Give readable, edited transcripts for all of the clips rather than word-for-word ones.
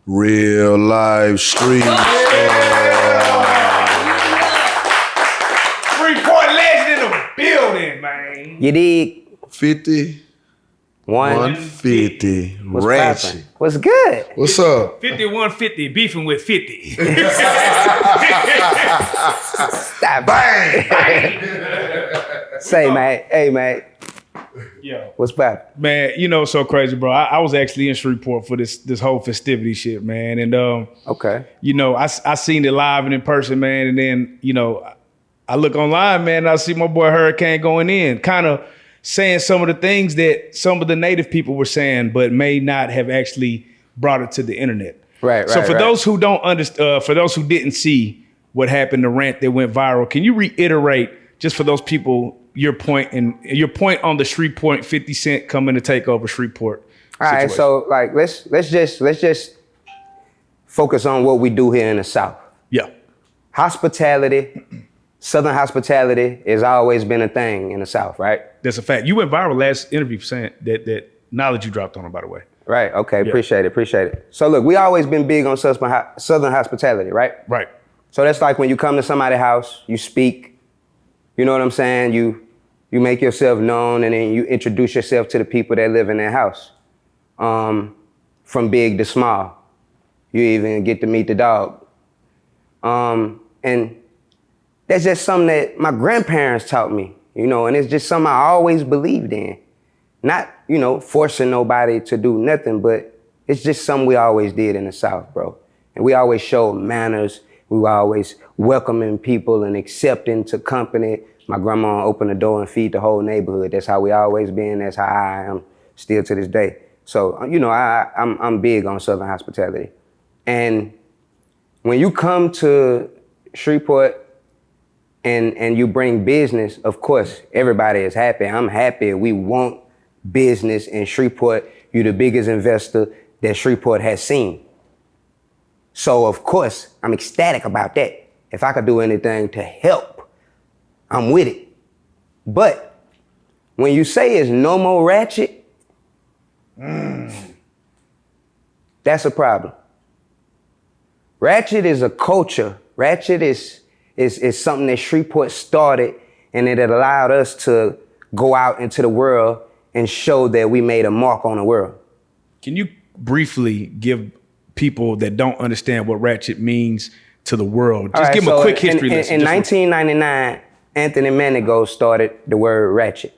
Real life street Shreveport legend in the building, man. You dig? 50, 150, What's ratchet. poppin'? What's good? What's up? 5150, beefing with 50. Stop. Bang. Say, man. Hey, man. Yo. What's poppin'? Man, you know, so crazy, bro. I was actually in Shreveport for this whole festivity shit, man. And Okay. you know, I seen it live and in person, man. And then, you know, I look online, man, and I see my boy Hurricane going in, kind of saying some of the things that some of the native people were saying, but may not have actually brought it to the internet. Right. So for those who don't understand, for those who didn't see what happened, the rant that went viral, can you reiterate just for those people your point on the Shreveport 50 Cent coming to take over Shreveport? All right, so like let's just focus on what we do here in the South. Yeah. Hospitality, Southern hospitality has always been a thing in the South, right? That's a fact. You went viral last interview for saying that knowledge you dropped on him, by the way. Right, okay, Yeah. appreciate it. So look, we always been big on Southern hospitality, right? Right. So that's like when you come to somebody's house, you speak, you know what I'm saying? You make yourself known and then you introduce yourself to the people that live in that house. From big to small. You even get to meet the dog. And that's just something that my grandparents taught me, you know, and it's just something I always believed in. Not, you know, forcing nobody to do nothing, but it's just something we always did in the South, bro. And we always showed manners. We were always welcoming people and accepting to company. My grandma opened the door and feed the whole neighborhood. That's how we always been. That's how I am still to this day. So, you know, I'm big on Southern hospitality. And when you come to Shreveport and you bring business, of course, everybody is happy. I'm happy. We want business in Shreveport. You're the biggest investor that Shreveport has seen. So, of course, I'm ecstatic about that. If I could do anything to help, I'm with it. But when you say it's no more ratchet, that's a problem. Ratchet is a culture. Ratchet is something that Shreveport started, and it allowed us to go out into the world and show that we made a mark on the world. Can you briefly give people that don't understand what ratchet means to the world? Just give them a quick history lesson. In 1999, Anthony M&RDER started the word ratchet.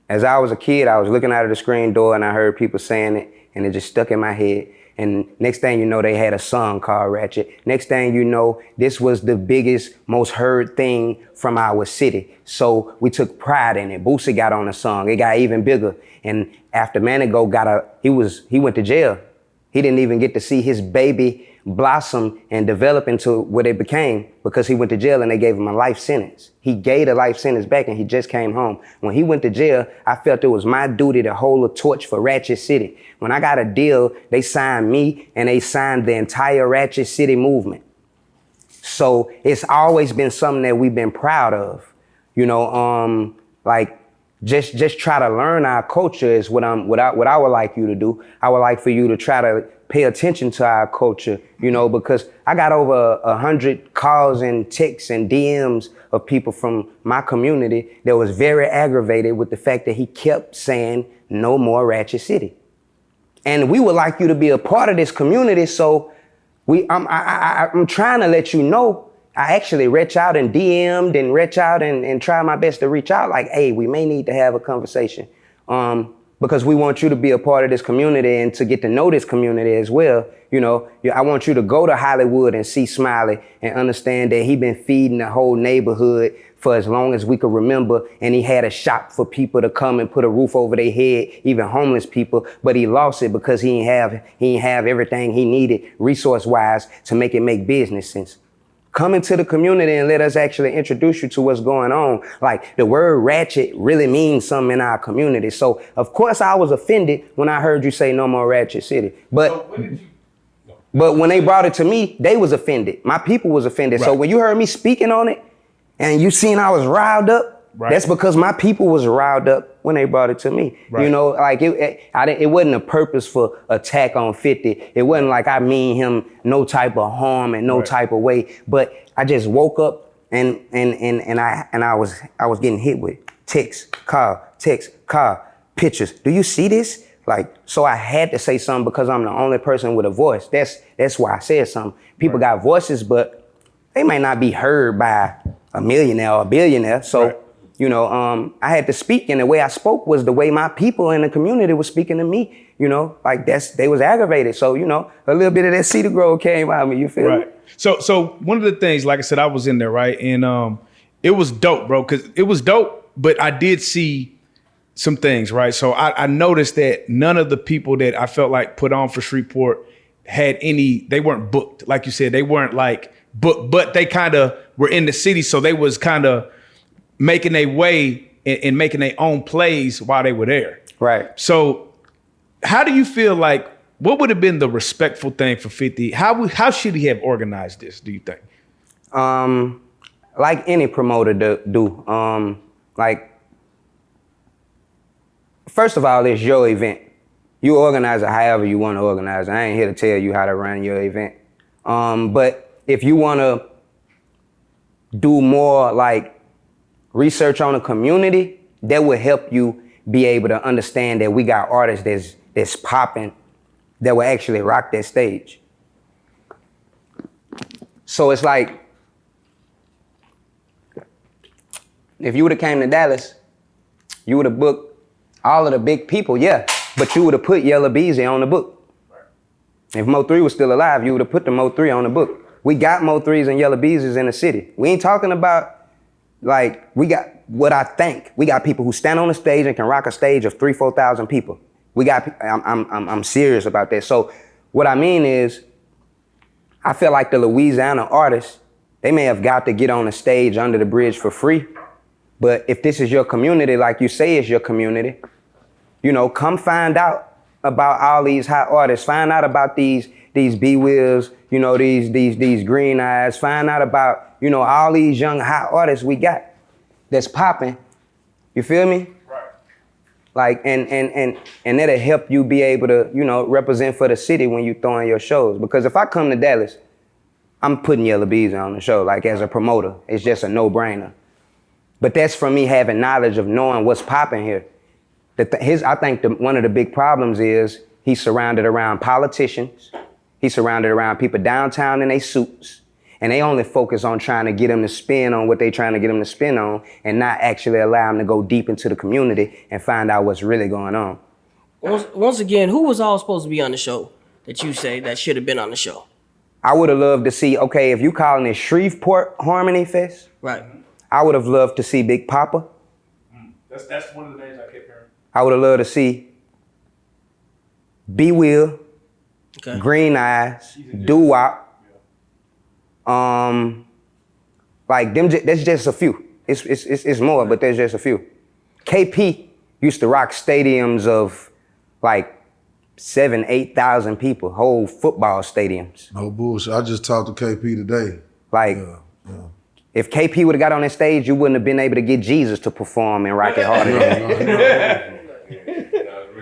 As I was a kid, I was looking out of the screen door and I heard people saying it, and it just stuck in my head. And next thing you know, they had a song called Ratchet. Next thing you know, this was the biggest, most heard thing from our city. So we took pride in it. Boosie got on the song. It got even bigger. And after M&RDER he went to jail. He didn't even get to see his baby blossom and develop into what it became because he went to jail and they gave him a life sentence. He gave the life sentence back and he just came home. When he went to jail, I felt it was my duty to hold a torch for Ratchet City. When I got a deal, they signed me and they signed the entire Ratchet City movement. So it's always been something that we've been proud of. You know, like just try to learn our culture is what I would like you to do. I would like for you to try to pay attention to our culture, you know, because I got over 100 calls and texts and DMs of people from my community that was very aggravated with the fact that he kept saying no more Ratchet City. And we would like you to be a part of this community. So I'm trying to let you know, I actually reach out and DM'd and reach out and try my best to reach out like, hey, we may need to have a conversation. Because we want you to be a part of this community and to get to know this community as well. You know, I want you to go to Hollywood and see Smiley and understand that he been feeding the whole neighborhood for as long as we could remember. And he had a shop for people to come and put a roof over their head, even homeless people. But he lost it because he ain't have everything he needed resource-wise to make it make business sense. Come into the community and let us actually introduce you to what's going on. Like the word ratchet really means something in our community. So of course I was offended when I heard you say no more Ratchet City. But when they brought it to me, they was offended. My people was offended. Right. So when you heard me speaking on it and you seen I was riled up, Right. That's because my people was riled up when they brought it to me. Right. You know, like it wasn't a purposeful attack on 50. It wasn't like I mean him no type of harm and no type of way. But I just woke up and I was getting hit with text, call, pictures. Do you see this? Like, so I had to say something because I'm the only person with a voice. That's why I said something. People got voices, but they might not be heard by a millionaire or a billionaire. So, you know, I had to speak, and the way I spoke was the way my people in the community was speaking to me. You know, like they was aggravated. So, you know, a little bit of that cedar grove came out of me. You feel me? So one of the things, like I said, I was in there, right? And it was dope, bro, because it was dope, but I did see some things, right? So I noticed that none of the people that I felt like put on for Shreveport had they weren't booked. Like you said, they weren't like booked, but they kind of were in the city. So they was kind of making their way and making their own plays while they were there. Right. So how do you feel like, what would have been the respectful thing for 50? How should he have organized this, do you think? Like any promoter do. Like, first of all, it's your event. You organize it however you want to organize it. I ain't here to tell you how to run your event. But if you want to do more like research on the community, that will help you be able to understand that we got artists that's popping that will actually rock that stage. So it's like, if you would have came to Dallas, you would have booked all of the big people, yeah, but you would have put Yella Beezy on the book. If Mo3 was still alive, you would have put the Mo3 on the book. We got Mo3s and Yella Beezys in the city. We ain't talking about, like, we got what I think. We got people who stand on the stage and can rock a stage of 3,000-4,000 people. We got, I'm serious about that. So what I mean is, I feel like the Louisiana artists, they may have got to get on the stage under the bridge for free. But if this is your community, like you say it's your community, you know, come find out about all these hot artists. Find out about these B-Wills, you know, these Green Eyes. Find out about, you know, all these young hot artists we got that's popping. You feel me? Right. Like, and that'll help you be able to, you know, represent for the city when you throwing your shows. Because if I come to Dallas, I'm putting Yella Beezy on the show, like as a promoter. It's just a no-brainer. But that's from me having knowledge of knowing what's popping here. I think one of the big problems is he's surrounded around politicians. He's surrounded around people downtown in their suits. And they only focus on trying to get him to spin on what they're trying to get him to spin on and not actually allow him to go deep into the community and find out what's really going on. Once again, who was all supposed to be on the show that you say that should have been on the show? I would have loved to see, okay, if you calling it Shreveport Harmony Fest, Right. I would have loved to see Big Papa. That's one of the names I kept hearing. I would have loved to see B-Will, Okay. Green Eyes, Doo-Wop. Like them, that's just a few. It's more, but there's just a few. KP used to rock stadiums of like 7,000-8,000 people, whole football stadiums. No bullshit. I just talked to KP today. Like, if KP would have got on that stage, you wouldn't have been able to get Jesus to perform and rock it harder.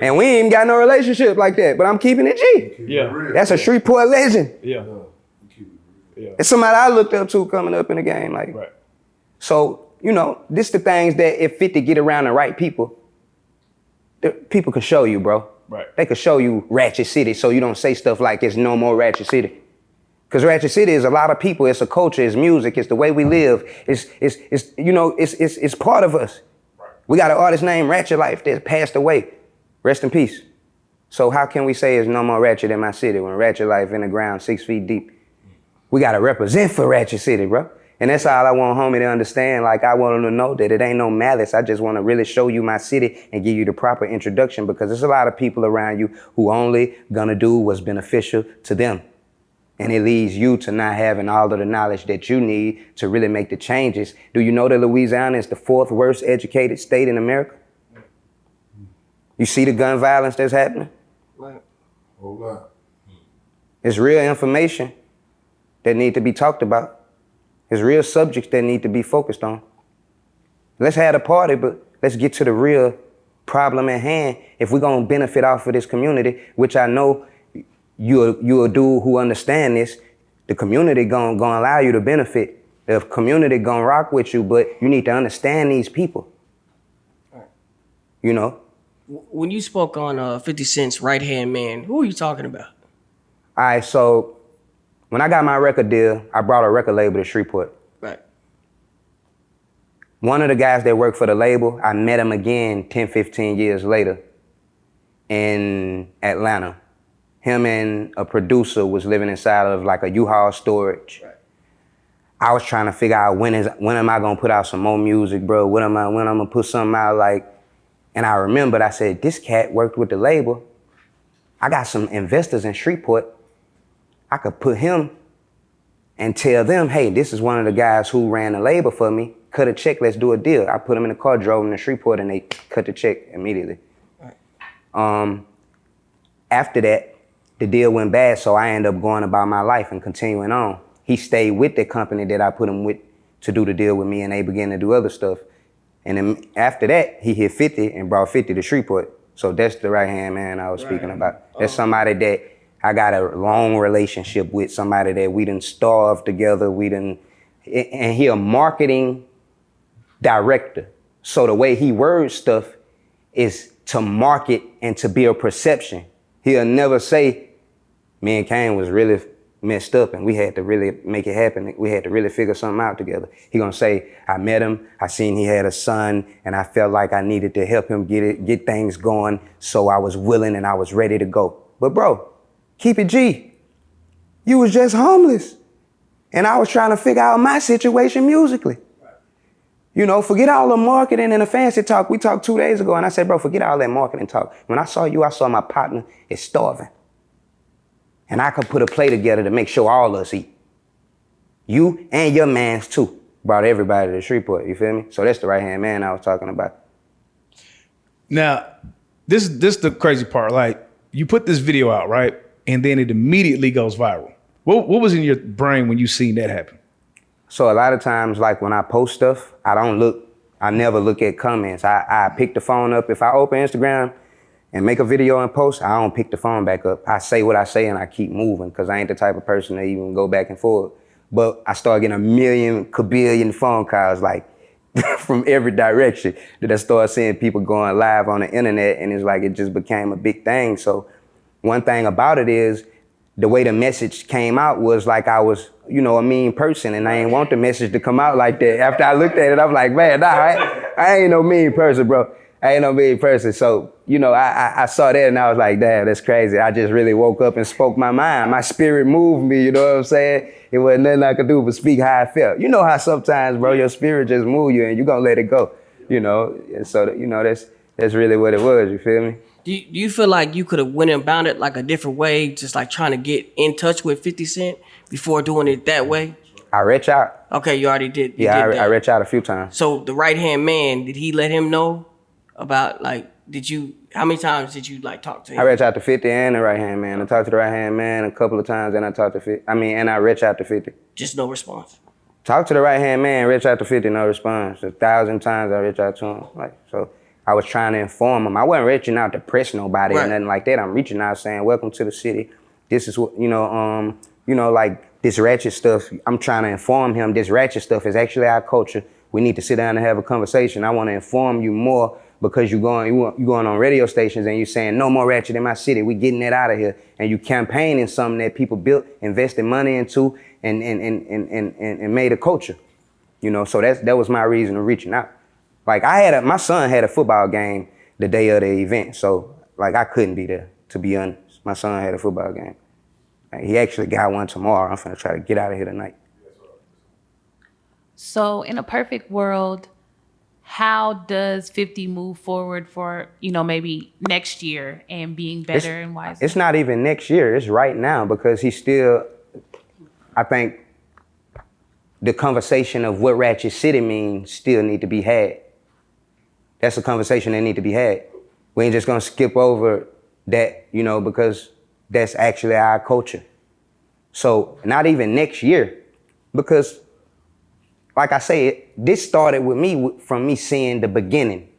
And we ain't even got no relationship like that, but I'm keeping it G. Yeah. That's a Shreveport legend. Yeah. It's somebody I looked up to coming up in the game. Like, Right. So, you know, this the things that if 50 get around the right people, the people can show you, bro. Right. They can show you Ratchet City so you don't say stuff like it's no more Ratchet City. Because Ratchet City is a lot of people, it's a culture, it's music, it's the way we live, it's you know, it's part of us. Right. We got an artist named Reallyfe that passed away. Rest in peace. So how can we say it's no more Ratchet in my city when Reallyfe in the ground 6 feet deep? We gotta represent for Ratchet City, bro. And that's all I want homie to understand. Like, I want them to know that it ain't no malice. I just want to really show you my city and give you the proper introduction, because there's a lot of people around you who only gonna do what's beneficial to them. And it leads you to not having all of the knowledge that you need to really make the changes. Do you know that Louisiana is the 4th worst educated state in America? You see the gun violence that's happening? Right. Whole lot. It's real information that need to be talked about. There's real subjects that need to be focused on. Let's have a party, but let's get to the real problem at hand. If we're gonna benefit off of this community, which I know you're a dude who understand this, the community gonna allow you to benefit. The community gonna rock with you, but you need to understand these people. You know? When you spoke on 50 Cent's right-hand man, who are you talking about? All right, so when I got my record deal, I brought a record label to Shreveport. Right. One of the guys that worked for the label, I met him again 10, 15 years later in Atlanta. Him and a producer was living inside of like a U-Haul storage. Right. I was trying to figure out when am I gonna put out some more music, bro? When I'm gonna put something out, like, and I remembered, I said, this cat worked with the label. I got some investors in Shreveport. I could put him and tell them, hey, this is one of the guys who ran the label for me. Cut a check, let's do a deal. I put him in the car, drove him to Shreveport, and they cut the check immediately. Right. After that, the deal went bad, so I ended up going about my life and continuing on. He stayed with the company that I put him with to do the deal with me, and they began to do other stuff. And then after that, he hit 50 and brought 50 to Shreveport. So that's the right-hand man I was speaking about. That's somebody that I got a long relationship with, somebody that we done starved together, and he a marketing director. So the way he words stuff is to market and to build perception. He'll never say, me and Kane was really messed up and we had to really make it happen. We had to really figure something out together. He gonna say, I met him, I seen he had a son, and I felt like I needed to help him get things going, so I was willing and I was ready to go. But bro, keep it G. You was just homeless. And I was trying to figure out my situation musically. You know, forget all the marketing and the fancy talk. We talked 2 days ago and I said, bro, forget all that marketing talk. When I saw you, I saw my partner is starving. And I could put a play together to make sure all of us eat. You and your mans too. Brought everybody to Shreveport, you feel me? So that's the right-hand man I was talking about. Now, this the crazy part. Like, you put this video out, right? And then it immediately goes viral. What was in your brain when you seen that happen? So a lot of times, like when I post stuff, I never look at comments. I pick the phone up. If I open Instagram and make a video and post, I don't pick the phone back up. I say what I say and I keep moving, because I ain't the type of person to even go back and forth. But I start getting a million, kabillion phone calls, like from every direction, that I start seeing people going live on the internet, and it's like it just became a big thing. So one thing about it is, the way the message came out was like I was, you know, a mean person, and I ain't want the message to come out like that. After I looked at it, I'm like, man, nah, I ain't no mean person, bro. I ain't no mean person. So, you know, I saw that and I was like, damn, that's crazy. I just really woke up and spoke my mind. My spirit moved me, you know what I'm saying? It wasn't nothing I could do but speak how I felt. You know how sometimes, bro, your spirit just move you and you gonna let it go, you know? And so, you know, that's really what it was, you feel me? Do you feel like you could have went about it like a different way, just like trying to get in touch with 50 Cent before doing it that way? I reach out. Okay, you already did. I reach out a few times. So the right-hand man, did he let him know about, like, how many times did you like talk to him? I reach out to 50 and the right-hand man. I talked to the right-hand man a couple of times, and I talked to 50. And I reach out to 50. Just no response. Talk to the right-hand man, reach out to 50, no response. 1,000 times I reach out to him. Like, so I was trying to inform him. I wasn't reaching out to press nobody or nothing like that. I'm reaching out saying, welcome to the city. This is what, like this ratchet stuff. I'm trying to inform him this ratchet stuff is actually our culture. We need to sit down and have a conversation. I want to inform you more, because you're going on radio stations and you're saying no more ratchet in my city. We getting that out of here. And you campaigning something that people built, invested money into, and made a culture. You know, so that was my reason of reaching out. Like my son had a football game the day of the event, so like I couldn't be there, to be honest. My son had a football game. Like, he actually got one tomorrow. I'm finna try to get out of here tonight. So in a perfect world, how does 50 move forward for, maybe next year and being better and wiser? It's not even next year, it's right now, because he's still, I think the conversation of what Ratchet City means still need to be had. That's a conversation that need to be had. We ain't just gonna skip over that, because that's actually our culture. So not even next year, because like I said, this started with me from me seeing the beginning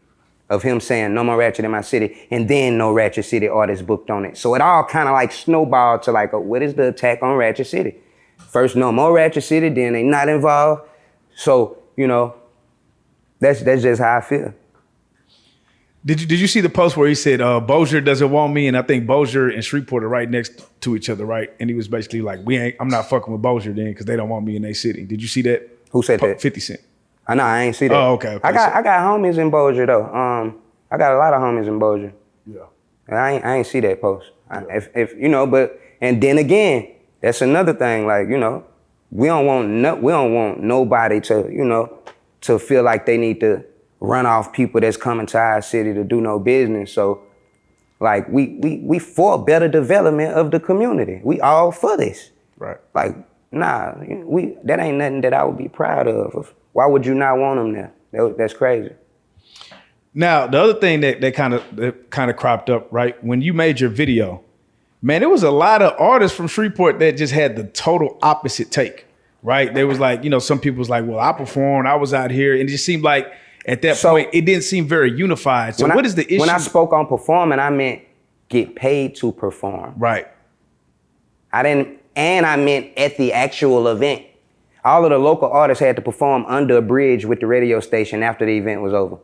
of him saying no more ratchet in my city, and then no Ratchet City artists booked on it. So it all kind of like snowballed to like, what is the attack on Ratchet City? First, no more Ratchet City, then they not involved. So, you know, that's just how I feel. Did you see the post where he said Bossier doesn't want me, and I think Bossier and Shreveport are right next to each other, right? And he was basically like, I'm not fucking with Bossier then because they don't want me in their city. Did you see that? Who said that? 50 Cent. I know, I ain't see that. Oh, okay. I got homies in Bossier though. I got a lot of homies in Bossier. Yeah. I ain't see that post. If you know, but and then again, that's another thing. Like, you know, we don't want nobody to, you know, to feel like they need to run off people that's coming to our city to do no business. So, like, we for better development of the community. We all for this. Right. Like, nah, that ain't nothing that I would be proud of. Why would you not want them there? That's crazy. Now, the other thing that kind of cropped up, right? When you made your video, man, there was a lot of artists from Shreveport that just had the total opposite take, right? There was like, you know, some people was like, well, I performed, I was out here. And it just seemed like at that point, it didn't seem very unified. So what is the issue? When I spoke on performing, I meant get paid to perform. Right. I meant at the actual event. All of the local artists had to perform under a bridge with the radio station after the event was over.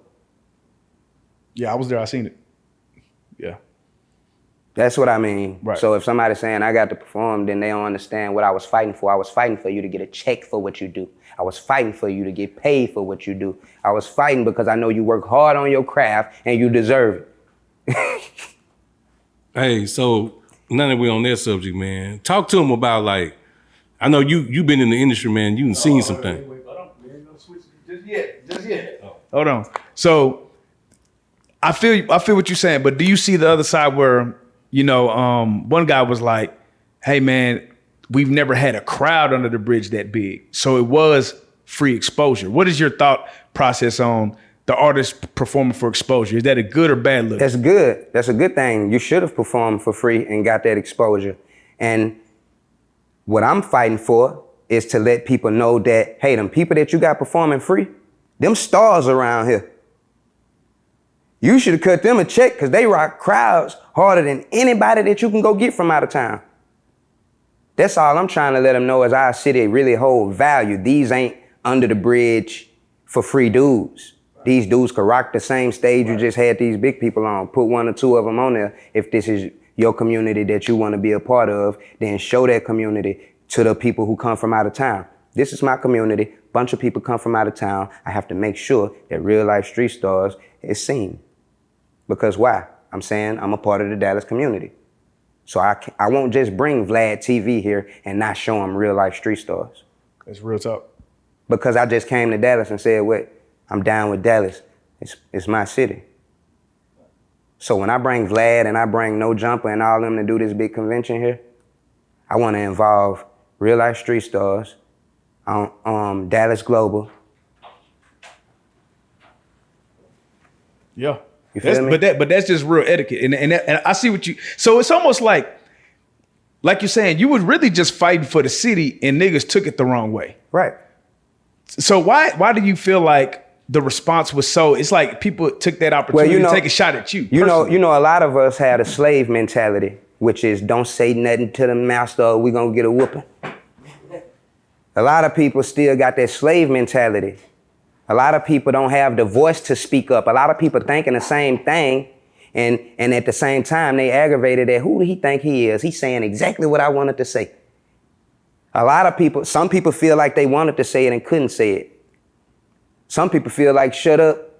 Yeah, I was there. I seen it. Yeah. That's what I mean. Right. So if somebody's saying I got to perform, then they don't understand what I was fighting for. I was fighting for you to get a check for what you do. I was fighting for you to get paid for what you do. I was fighting because I know you work hard on your craft and you deserve it. Hey, so now that we're on that subject, man, talk to them about, like, I know you've been in the industry, man. You done seen some things. Just yet. Hold on. So I feel what you're saying, but do you see the other side where, you know, one guy was like, hey man, we've never had a crowd under the bridge that big. So it was free exposure. What is your thought process on the artist performing for exposure? Is that a good or bad look? That's good. That's a good thing. You should have performed for free and got that exposure. And what I'm fighting for is to let people know that, hey, them people that you got performing free, them stars around here. You should have cut them a check because they rock crowds harder than anybody that you can go get from out of town. That's all I'm trying to let them know is our city really hold value. These ain't under the bridge for free dudes. These dudes could rock the same stage you just had these big people on. Put one or two of them on there. If this is your community that you want to be a part of, then show that community to the people who come from out of town. This is my community. Bunch of people come from out of town. I have to make sure that Real Life Street Stars is seen. Because why? I'm saying I'm a part of the Dallas community. So I won't just bring Vlad TV here and not show him Real Life Street Stars. That's real talk. Because I just came to Dallas and said, what? I'm down with Dallas. It's my city. So when I bring Vlad and I bring No Jumper and all them to do this big convention here, I want to involve Real Life Street Stars, Dallas Global. Yeah. You feel me? But that's just real etiquette. And I see what you, so it's almost like you're saying, you was really just fighting for the city and niggas took it the wrong way. Right. So why do you feel like the response was so, it's like people took that opportunity to take a shot at you? You know, a lot of us had a slave mentality, which is don't say nothing to the master or we gonna get a whooping. A lot of people still got that slave mentality. A lot of people don't have the voice to speak up. A lot of people thinking the same thing, and at the same time, they aggravated at who do he think he is? He's saying exactly what I wanted to say. A lot of people, some people feel like they wanted to say it and couldn't say it. Some people feel like shut up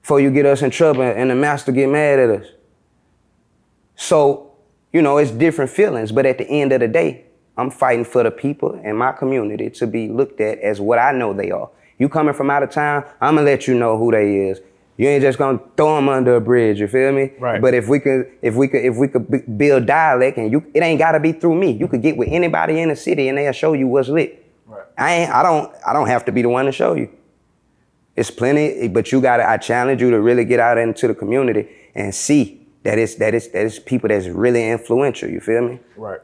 before you get us in trouble and the master get mad at us. So, you know, it's different feelings, but at the end of the day, I'm fighting for the people in my community to be looked at as what I know they are. You coming from out of town, I'm gonna let you know who they is. You ain't just gonna throw them under a bridge, you feel me? Right. But if we could build dialect, and it ain't gotta be through me. You could get with anybody in the city, and they'll show you what's lit. Right. I don't have to be the one to show you. It's plenty, but I challenge you to really get out into the community and see that it's people that's really influential. You feel me? Right.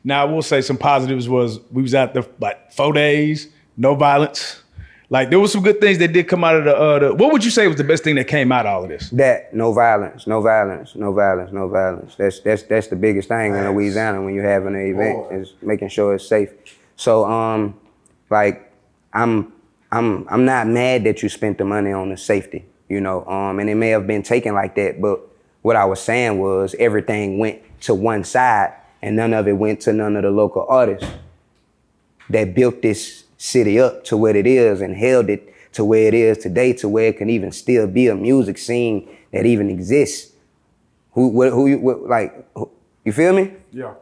Now I will say some positives was we was out there like 4 days. no violence. Like there was some good things that did come out of the what would you say was the best thing that came out of all of this? That no violence, no violence, no violence, no violence. That's the biggest thing in Louisiana when you're having an event is making sure it's safe. So like I'm not mad that you spent the money on the safety, you know, and it may have been taken like that, but what I was saying was everything went to one side and none of it went to none of the local artists that built this city up to what it is and held it to where it is today, to where it can even still be a music scene that even exists. You feel me? Yeah.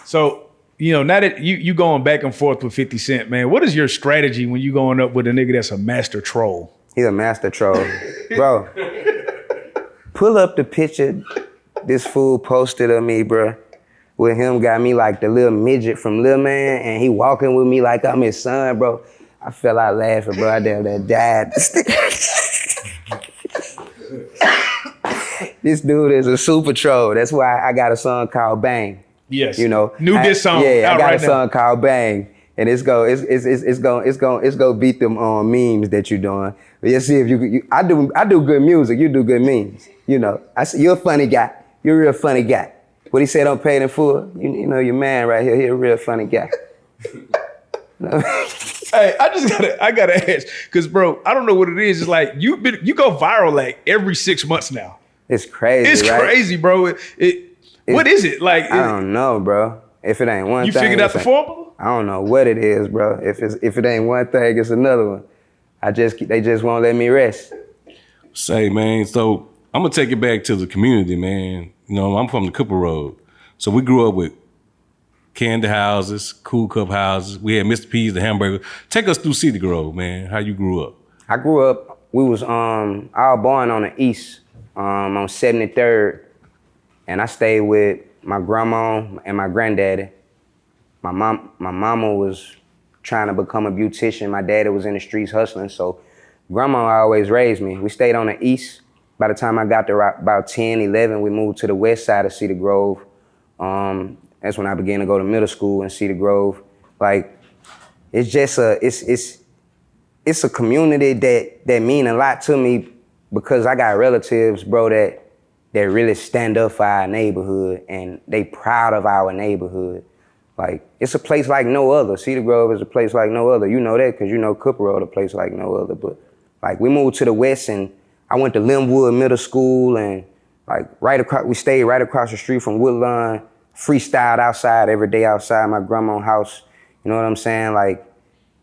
So, you know, now that you going back and forth with 50 Cent, man, what is your strategy when you going up with a nigga that's a master troll? He's a master troll. Bro, pull up the picture this fool posted of me, bro. With him got me like the little midget from Lil Man, and he walking with me like I'm his son, bro. I fell out laughing, bro. I damn near died. This dude is a super troll. That's why I got a song called Bang. Yes. You know. This song. Yeah, I got right a song called Bang. And it's go beat them memes that you're doing. But you see if I do good music, you do good memes. You know. You're a funny guy. You're a real funny guy. What he said on Paid in Full, you know your man right here, he a real funny guy. Hey, I gotta ask, cause bro, I don't know what it is. It's like you go viral like every 6 months now. It's crazy. It's right? crazy, bro. What is it? Like I don't know, bro. If it ain't one you thing. You figured out the formula? I don't know what it is, bro. If it ain't one thing, it's another one. They just won't let me rest. Say, man, so I'm gonna take it back to the community, man. You know, I'm from the Cooper Road. So we grew up with candy houses, cool cup houses. We had Mr. P's, the hamburger. Take us through City Grove, man. How you grew up? I grew up, I was born on the east, on 73rd. And I stayed with my grandma and my granddaddy. My mama was trying to become a beautician. My daddy was in the streets hustling. So grandma always raised me. We stayed on the east. By the time I got to about 10, 11, we moved to the west side of Cedar Grove. That's when I began to go to middle school in Cedar Grove. Like, it's just it's a community that mean a lot to me because I got relatives, bro, that really stand up for our neighborhood and they proud of our neighborhood. Like, it's a place like no other. Cedar Grove is a place like no other. You know that because you know Cooper Road, a place like no other. But like, we moved to the west and I went to Linwood Middle School and like we stayed right across the street from Woodlawn, freestyled outside every day outside my grandma's house. You know what I'm saying? Like,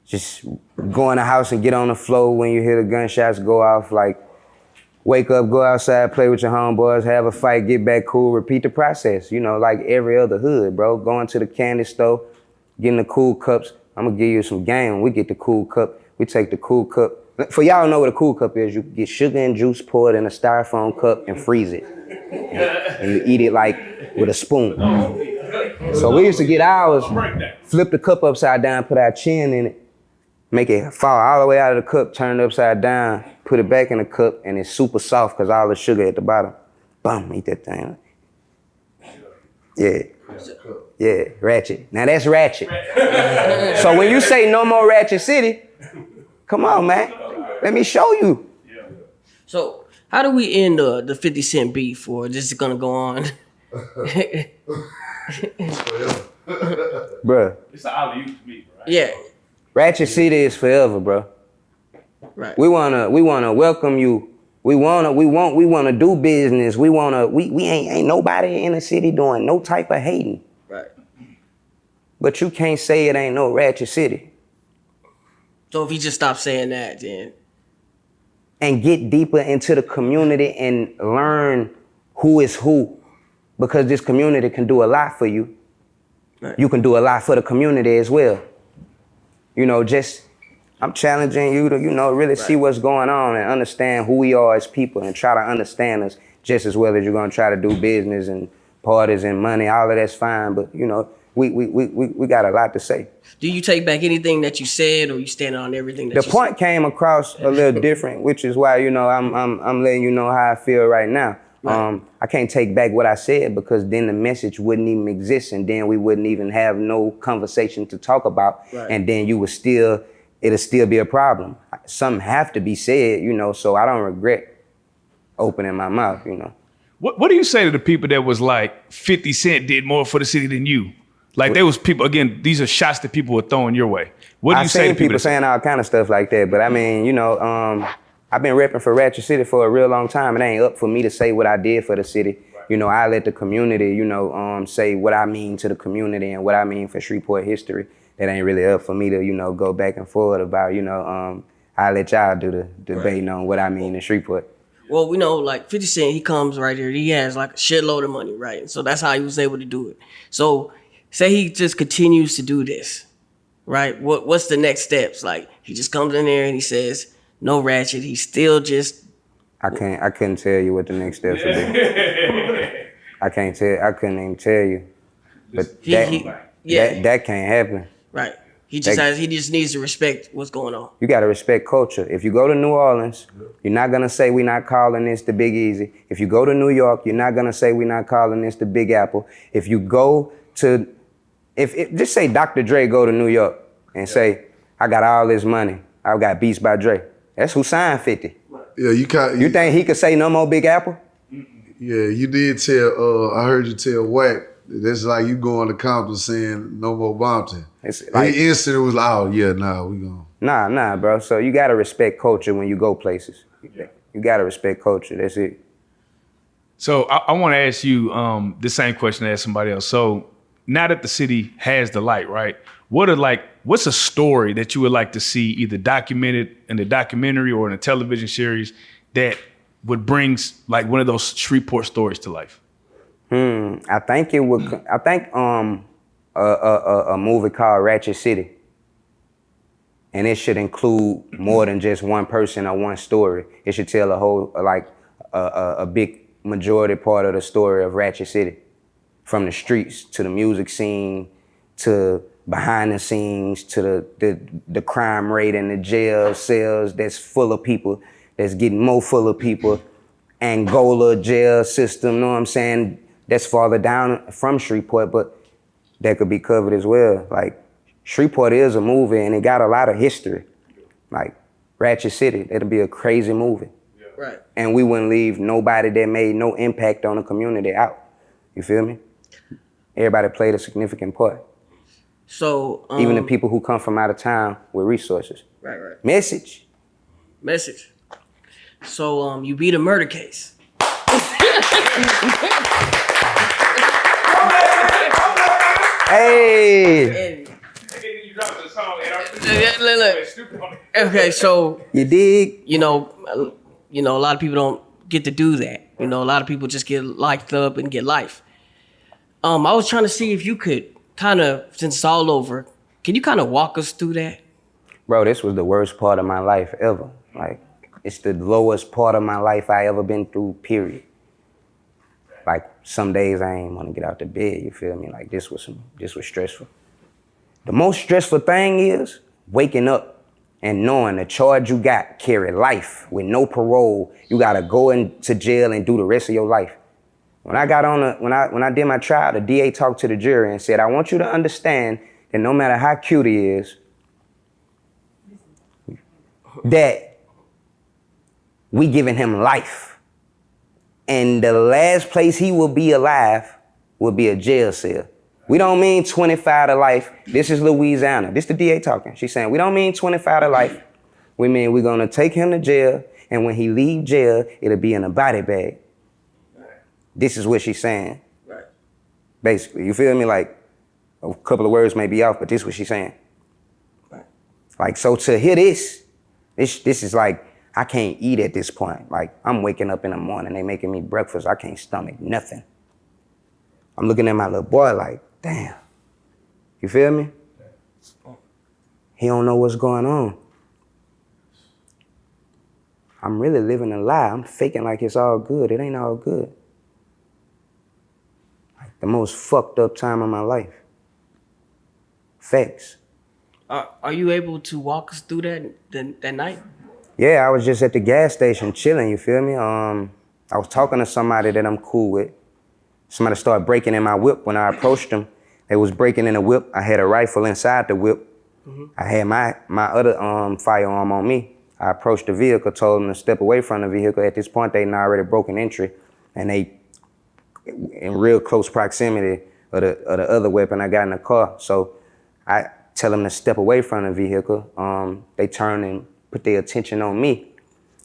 just go in the house and get on the floor when you hear the gunshots go off. Like, wake up, go outside, play with your homeboys, have a fight, get back cool, repeat the process. You know, like every other hood, bro. Going to the candy store, getting the cool cups. I'm gonna give you some game. When we get the cool cup, we take the cool cup. For y'all know what a cool cup is, you get sugar and juice poured in a styrofoam cup and freeze it. And you eat it like with a spoon. So we used to get ours, flip the cup upside down, put our chin in it, make it fall all the way out of the cup, turn it upside down, put it back in the cup, and it's super soft because all the sugar at the bottom. Boom, eat that thing. Yeah, ratchet. Now that's ratchet. So when you say no more Ratchet City, come on, man. Let me show you. So how do we end the 50 Cent beef, or this is gonna go on? Bruh. It's an alley-oop to me, right? Yeah. Ratchet City is forever, bro. Right. We wanna welcome you. We wanna do business. We ain't nobody in the city doing no type of hating. Right. But you can't say it ain't no Ratchet City. So if he just stopped saying that, then. And get deeper into the community and learn who is who. Because this community can do a lot for you. Right. You can do a lot for the community as well. You know, I'm challenging you to, really see what's going on and understand who we are as people and try to understand us just as well as you're gonna try to do business and parties and money. All of that's fine, but we got a lot to say. Do you take back anything that you said, or you stand on everything that The you point came across a little different, which is why I'm letting you know how I feel right now. Right. I can't take back what I said because then the message wouldn't even exist, and then we wouldn't even have no conversation to talk about, Right. and then it'll still be a problem. Something have to be said, you know, so I don't regret opening my mouth, you know. What do you say to the people that was like 50 Cent did more for the city than you? Like there was people, again, these are shots that people were throwing your way. What do you say to seen people that say- saying all kind of stuff like that, but I mean, you know, I've been repping for Ratchet City for a real long time. It ain't up for me to say what I did for the city. You know, I let the community, you know, say what I mean to the community and what I mean for Shreveport history. That ain't really up for me to, you know, go back and forth about, you know, I let y'all do the debating on what I mean in Shreveport. Well, we know like 50 Cent, he comes right here. He has like a shitload of money, right? So that's how he was able to do it. So say he just continues to do this, right? What's the next steps? Like he just comes in there and he says, no ratchet. He still just. I couldn't tell you what the next steps would be. I couldn't even tell you. But that can't happen. Right. He just needs to respect what's going on. You gotta respect culture. If you go to New Orleans, you're not gonna say we're not calling this the Big Easy. If you go to New York, you're not gonna say we're not calling this the Big Apple. If you go to, just say Dr. Dre go to New York and say, I got all this money. I got Beats by Dre. That's who signed 50. Yeah, You think he could say no more Big Apple? Yeah, you did tell. I heard you tell Wack. That's like you going to Compton saying no more Bompton. It's like, He instantly was like, oh yeah, nah, we gonna. Nah, bro. So you gotta respect culture when you go places. You gotta respect culture. That's it. So I want to ask you the same question I asked somebody else. So now that the city has the light, right? What's a story that you would like to see either documented in the documentary or in a television series that would bring like one of those Shreveport stories to life? I think it would. I think a movie called Ratchet City, and it should include more than just one person or one story. It should tell a whole a big majority part of the story of Ratchet City, from the streets to the music scene to behind the scenes to the crime rate in the jail cells that's full of people, that's getting more full of people. Angola jail system, know what I'm saying? That's farther down from Shreveport, but that could be covered as well. Like, Shreveport is a movie and it got a lot of history. Like, Ratchet City, it'll be a crazy movie. Right. And we wouldn't leave nobody that made no impact on the community out. You feel me? Everybody played a significant part. So Even the people who come from out of town with resources. Right. Message. So you beat a murder case. Hey! Look. Okay, so You dig? you know, a lot of people don't get to do that. You know, a lot of people just get locked up and get life. I was trying to see if you could kind of, since it's all over, can you kind of walk us through that? Bro, this was the worst part of my life ever. Like, it's the lowest part of my life I ever been through, period. Like, some days I ain't want to get out the bed, you feel me? Like, this was stressful. The most stressful thing is waking up and knowing the charge you got carry life with no parole. You gotta go into jail and do the rest of your life. When I got on when I did my trial, the DA talked to the jury and said, I want you to understand that no matter how cute he is, that we giving him life. And the last place he will be alive will be a jail cell. We don't mean 25 to life. This is Louisiana. This the DA talking. She's saying, we don't mean 25 to life. We mean we're gonna take him to jail, and when he leave jail, it'll be in a body bag. This is what she's saying. Right. Basically, you feel me? Like, a couple of words may be off, but this is what she's saying. Right. Like, so to hear this is like, I can't eat at this point. Like, I'm waking up in the morning, they making me breakfast, I can't stomach nothing. I'm looking at my little boy like, damn. You feel me? He don't know what's going on. I'm really living a lie. I'm faking like it's all good. It ain't all good. Like, the most fucked up time of my life. Facts. Are you able to walk us through that night? Yeah, I was just at the gas station chilling, you feel me? I was talking to somebody that I'm cool with. Somebody started breaking in my whip. When I approached them, they was breaking in the whip. I had a rifle inside the whip. I had my other firearm on me. I approached the vehicle, told them to step away from the vehicle. At this point, they'd already broken entry, and they in real close proximity of the other weapon I got in the car. So I tell them to step away from the vehicle. They turn and put their attention on me,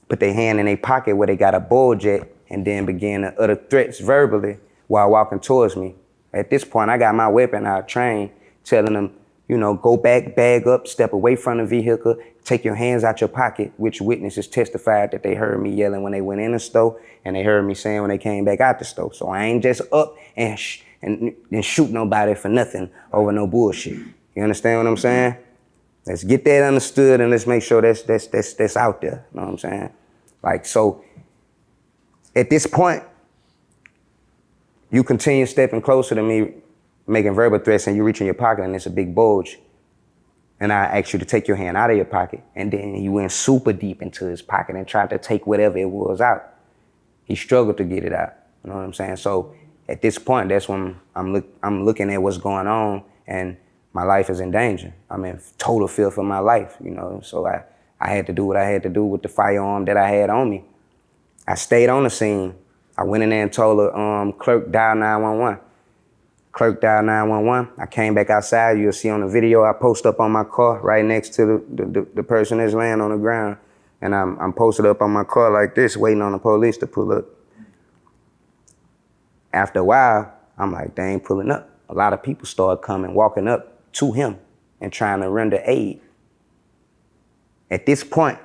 put their hand in their pocket where they got a bulge at, and then began to utter threats verbally while walking towards me. At this point, I got my weapon out trained, telling them, you know, go back, bag up, step away from the vehicle, take your hands out your pocket, which witnesses testified that they heard me yelling when they went in the store, and they heard me saying when they came back out the store. So I ain't just up and shoot nobody for nothing over no bullshit. You understand what I'm saying? Let's get that understood, and let's make sure that's out there. You know what I'm saying? Like, so at this point, you continue stepping closer to me, making verbal threats, and you reach in your pocket and it's a big bulge. And I asked you to take your hand out of your pocket, and then he went super deep into his pocket and tried to take whatever it was out. He struggled to get it out. You know what I'm saying? So at this point, that's when I'm looking at what's going on, and my life is in danger. I'm in total fear for my life, you know? So I had to do what I had to do with the firearm that I had on me. I stayed on the scene. I went in there and told the clerk, dial 911. Clerk dialed 911. I came back outside. You'll see on the video, I post up on my car right next to the person that's laying on the ground. And I'm posted up on my car like this, waiting on the police to pull up. After a while, I'm like, they ain't pulling up. A lot of people started coming, walking up to him and trying to render aid. At this point,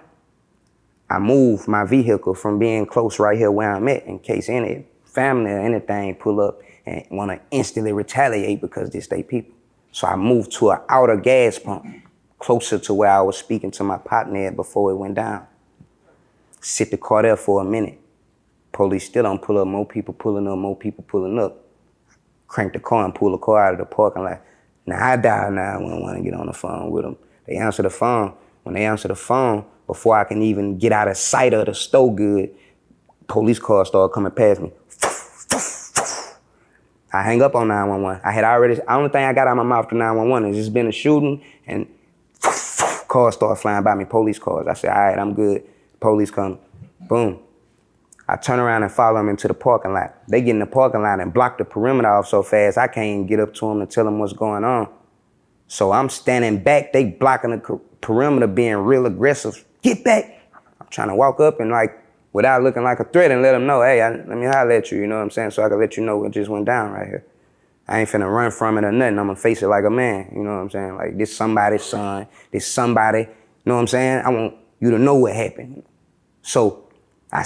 I moved my vehicle from being close right here where I'm at in case any family or anything pull up and want to instantly retaliate because this they people. So I moved to an outer gas pump closer to where I was speaking to my partner at before it went down. Sit the car there for a minute. Police still don't pull up, more people pulling up, more people pulling up. Crank the car and pull the car out of the parking lot. Now I dial 911 and get on the phone with them. They answer the phone. When they answer the phone, before I can even get out of sight of the store good, police cars start coming past me. I hang up on 911. The only thing I got out of my mouth to 911 is just been a shooting, and cars start flying by me, police cars. I said, all right, I'm good. Police come, boom. I turn around and follow them into the parking lot. They get in the parking lot and block the perimeter off so fast, I can't even get up to them and tell them what's going on. So I'm standing back, they blocking the perimeter, being real aggressive. Get back. I'm trying to walk up and like, without looking like a threat, and let them know, hey, let me holler at you, you know what I'm saying? So I can let you know what just went down right here. I ain't finna run from it or nothing. I'm gonna face it like a man, you know what I'm saying? Like, this somebody's son, this somebody, you know what I'm saying? I want you to know what happened. So I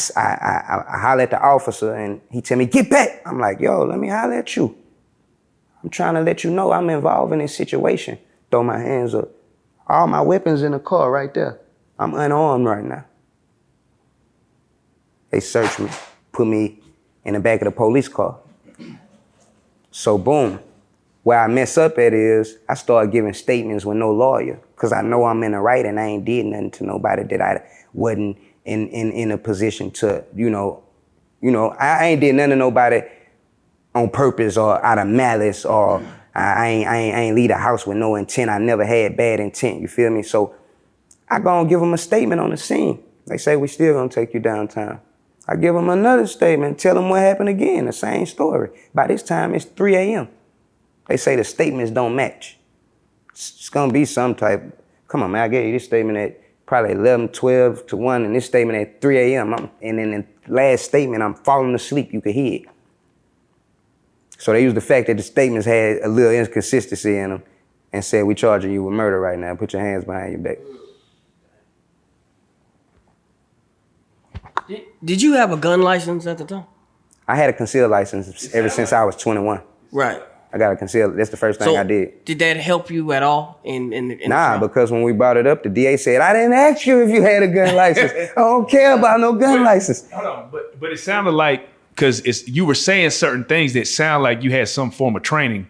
holler at the officer and he tell me, get back. I'm like, yo, let me holler at you. I'm trying to let you know I'm involved in this situation. Throw my hands up. All my weapons in the car right there. I'm unarmed right now. They searched me, put me in the back of the police car. So boom, where I mess up at is I start giving statements with no lawyer, because I know I'm in the right and I ain't did nothing to nobody that I wasn't in a position to, I ain't did nothing to nobody on purpose or out of malice, or I ain't leave the house with no intent. I never had bad intent, you feel me? So I go and give them a statement on the scene. They say, we still gonna take you downtown. I give them another statement, tell them what happened again, the same story. By this time, it's 3 a.m. They say the statements don't match. It's gonna be some type, come on, man, I gave you this statement at probably 11, 12 to 1, and this statement at 3 a.m. And in the last statement, I'm falling asleep, you could hear it. So they used the fact that the statements had a little inconsistency in them and said, we charging you with murder right now, put your hands behind your back. Did you have a gun license at the time? I had a concealed license ever since I was 21. Right. I got a concealed, that's the first thing I did. Did that help you at all in Nah, because when we brought it up, the DA said, I didn't ask you if you had a gun license. I don't care about no gun license. Hold on, but it sounded like, because you were saying certain things that sound like you had some form of training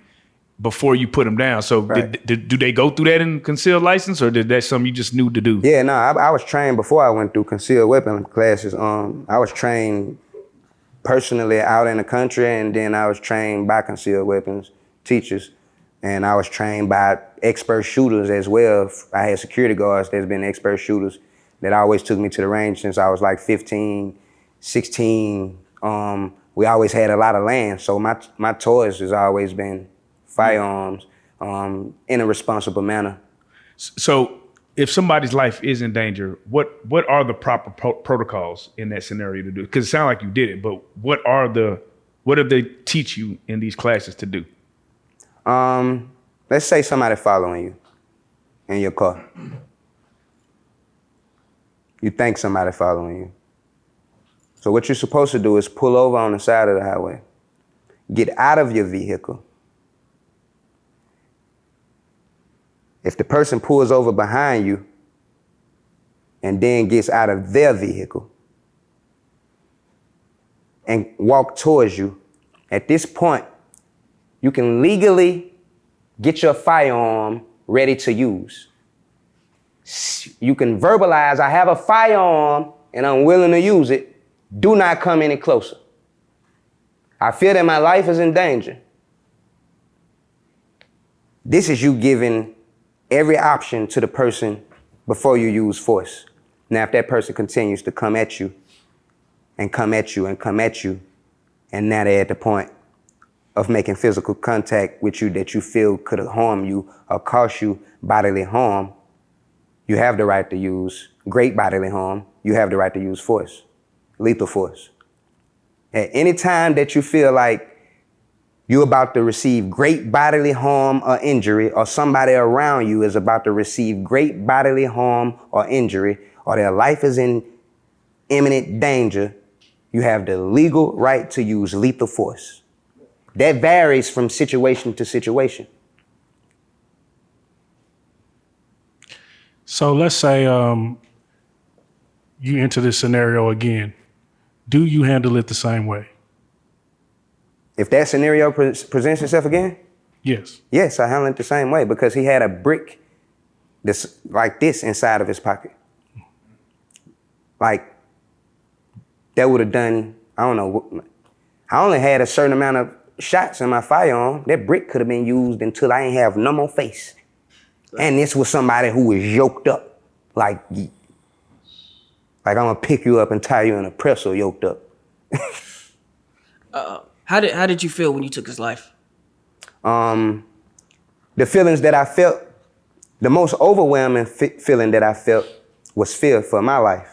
before you put them down. So right. do they go through that in concealed license, or did that something you just knew to do? Yeah, no, I was trained before I went through concealed weapon classes. I was trained personally out in the country, and then I was trained by concealed weapons teachers, and I was trained by expert shooters as well. I had security guards that's been expert shooters that always took me to the range since I was like 15, 16. We always had a lot of land, so my toys has always been firearms in a responsible manner. So if somebody's life is in danger, what are the proper protocols in that scenario to do? Because it sounds like you did it, but what do they teach you in these classes to do? Let's say somebody following you in your car. You think somebody following you. So what you're supposed to do is pull over on the side of the highway, get out of your vehicle. If the person pulls over behind you and then gets out of their vehicle and walk towards you, at this point, you can legally get your firearm ready to use. You can verbalize, I have a firearm and I'm willing to use it. Do not come any closer. I feel that my life is in danger. This is you giving every option to the person before you use force. Now, if that person continues to come at you and come at you and come at you, and now they're at the point of making physical contact with you that you feel could harm you or cause you bodily harm, you have the right to use great bodily harm. You have the right to use force, lethal force. At any time that you feel like you're about to receive great bodily harm or injury, or somebody around you is about to receive great bodily harm or injury, or their life is in imminent danger, you have the legal right to use lethal force. That varies from situation to situation. So let's say you enter this scenario again. Do you handle it the same way? If that scenario presents itself again? Yes. Yes, I handle it the same way because he had a brick that's like this inside of his pocket. Like, that would have done, I don't know, I only had a certain amount of shots in my firearm. That brick could have been used until I ain't have no more face. And this was somebody who was yoked up. Like I'm gonna pick you up and tie you in a pretzel yoked up. How did you feel when you took his life? The feelings that I felt, the most overwhelming feeling that I felt was fear for my life.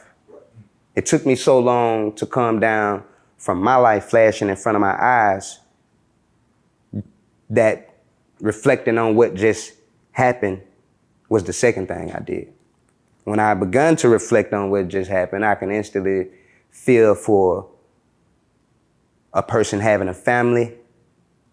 It took me so long to calm down from my life flashing in front of my eyes that reflecting on what just happened was the second thing I did. When I begun to reflect on what just happened, I can instantly feel for a person having a family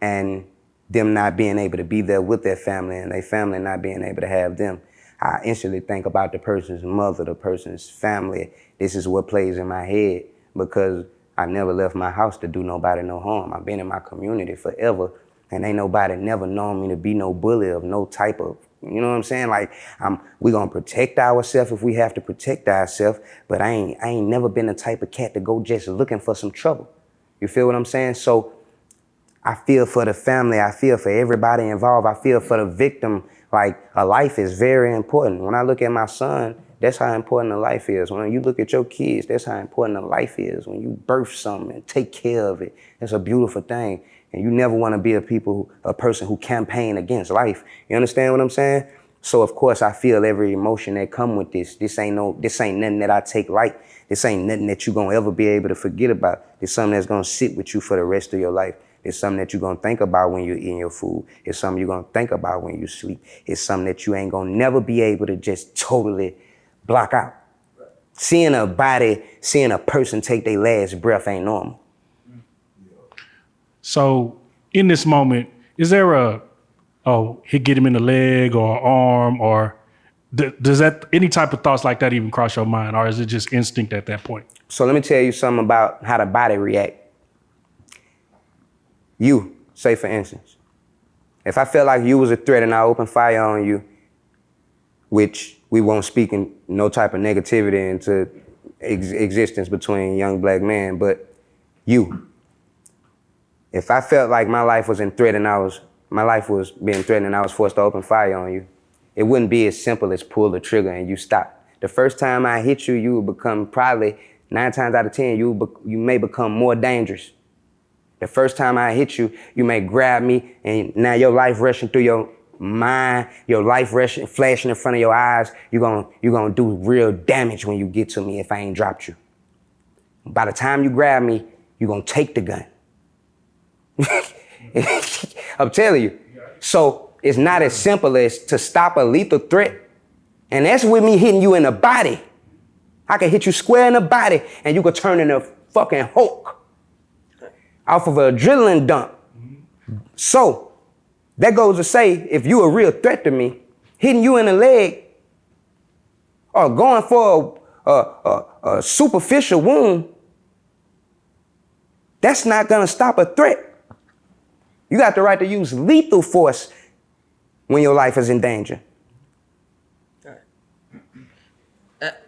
and them not being able to be there with their family and their family not being able to have them. I instantly think about the person's mother, the person's family. This is what plays in my head because I never left my house to do nobody no harm. I've been in my community forever and ain't nobody never known me to be no bully of no type of, you know what I'm saying? Like, we gonna protect ourselves if we have to protect ourselves, but I ain't never been the type of cat to go just looking for some trouble. You feel what I'm saying? So I feel for the family. I feel for everybody involved. I feel for the victim. Like, a life is very important. When I look at my son, that's how important a life is. When you look at your kids, that's how important a life is. When you birth something and take care of it, it's a beautiful thing. And you never want to be a person who campaign against life. You understand what I'm saying? So of course I feel every emotion that come with this. This ain't nothing that I take light. This ain't nothing that you're gonna ever be able to forget about. It's something that's gonna sit with you for the rest of your life. It's something that you're gonna think about when you're eating your food. It's something you're gonna think about when you sleep. It's something that you ain't gonna never be able to just totally block out. Seeing a person take their last breath ain't normal. So in this moment, is there hit get him in the leg or arm, or does that any type of thoughts like that even cross your mind, or is it just instinct at that point? So let me tell you something about how the body react. You, say for instance, if I felt like you was a threat and I opened fire on you, which we won't speak in no type of negativity into existence between young black men, but You. If I felt like my life was in threat and my life was being threatened and I was forced to open fire on you, it wouldn't be as simple as pull the trigger and you stop. The first time I hit you, you would become probably 9 times out of 10, you may become more dangerous. The first time I hit you, you may grab me and now your life rushing through your mind, your life rushing, flashing in front of your eyes. You're gonna do real damage when you get to me if I ain't dropped you. By the time you grab me, you're gonna take the gun. I'm telling you. So it's not as simple as to stop a lethal threat. And that's with me hitting you in the body. I can hit you square in the body and you could turn into fucking Hulk off of an adrenaline dump. So that goes to say, if you a real threat to me, hitting you in the leg or going for a superficial wound, that's not gonna stop a threat. You got the right to use lethal force when your life is in danger.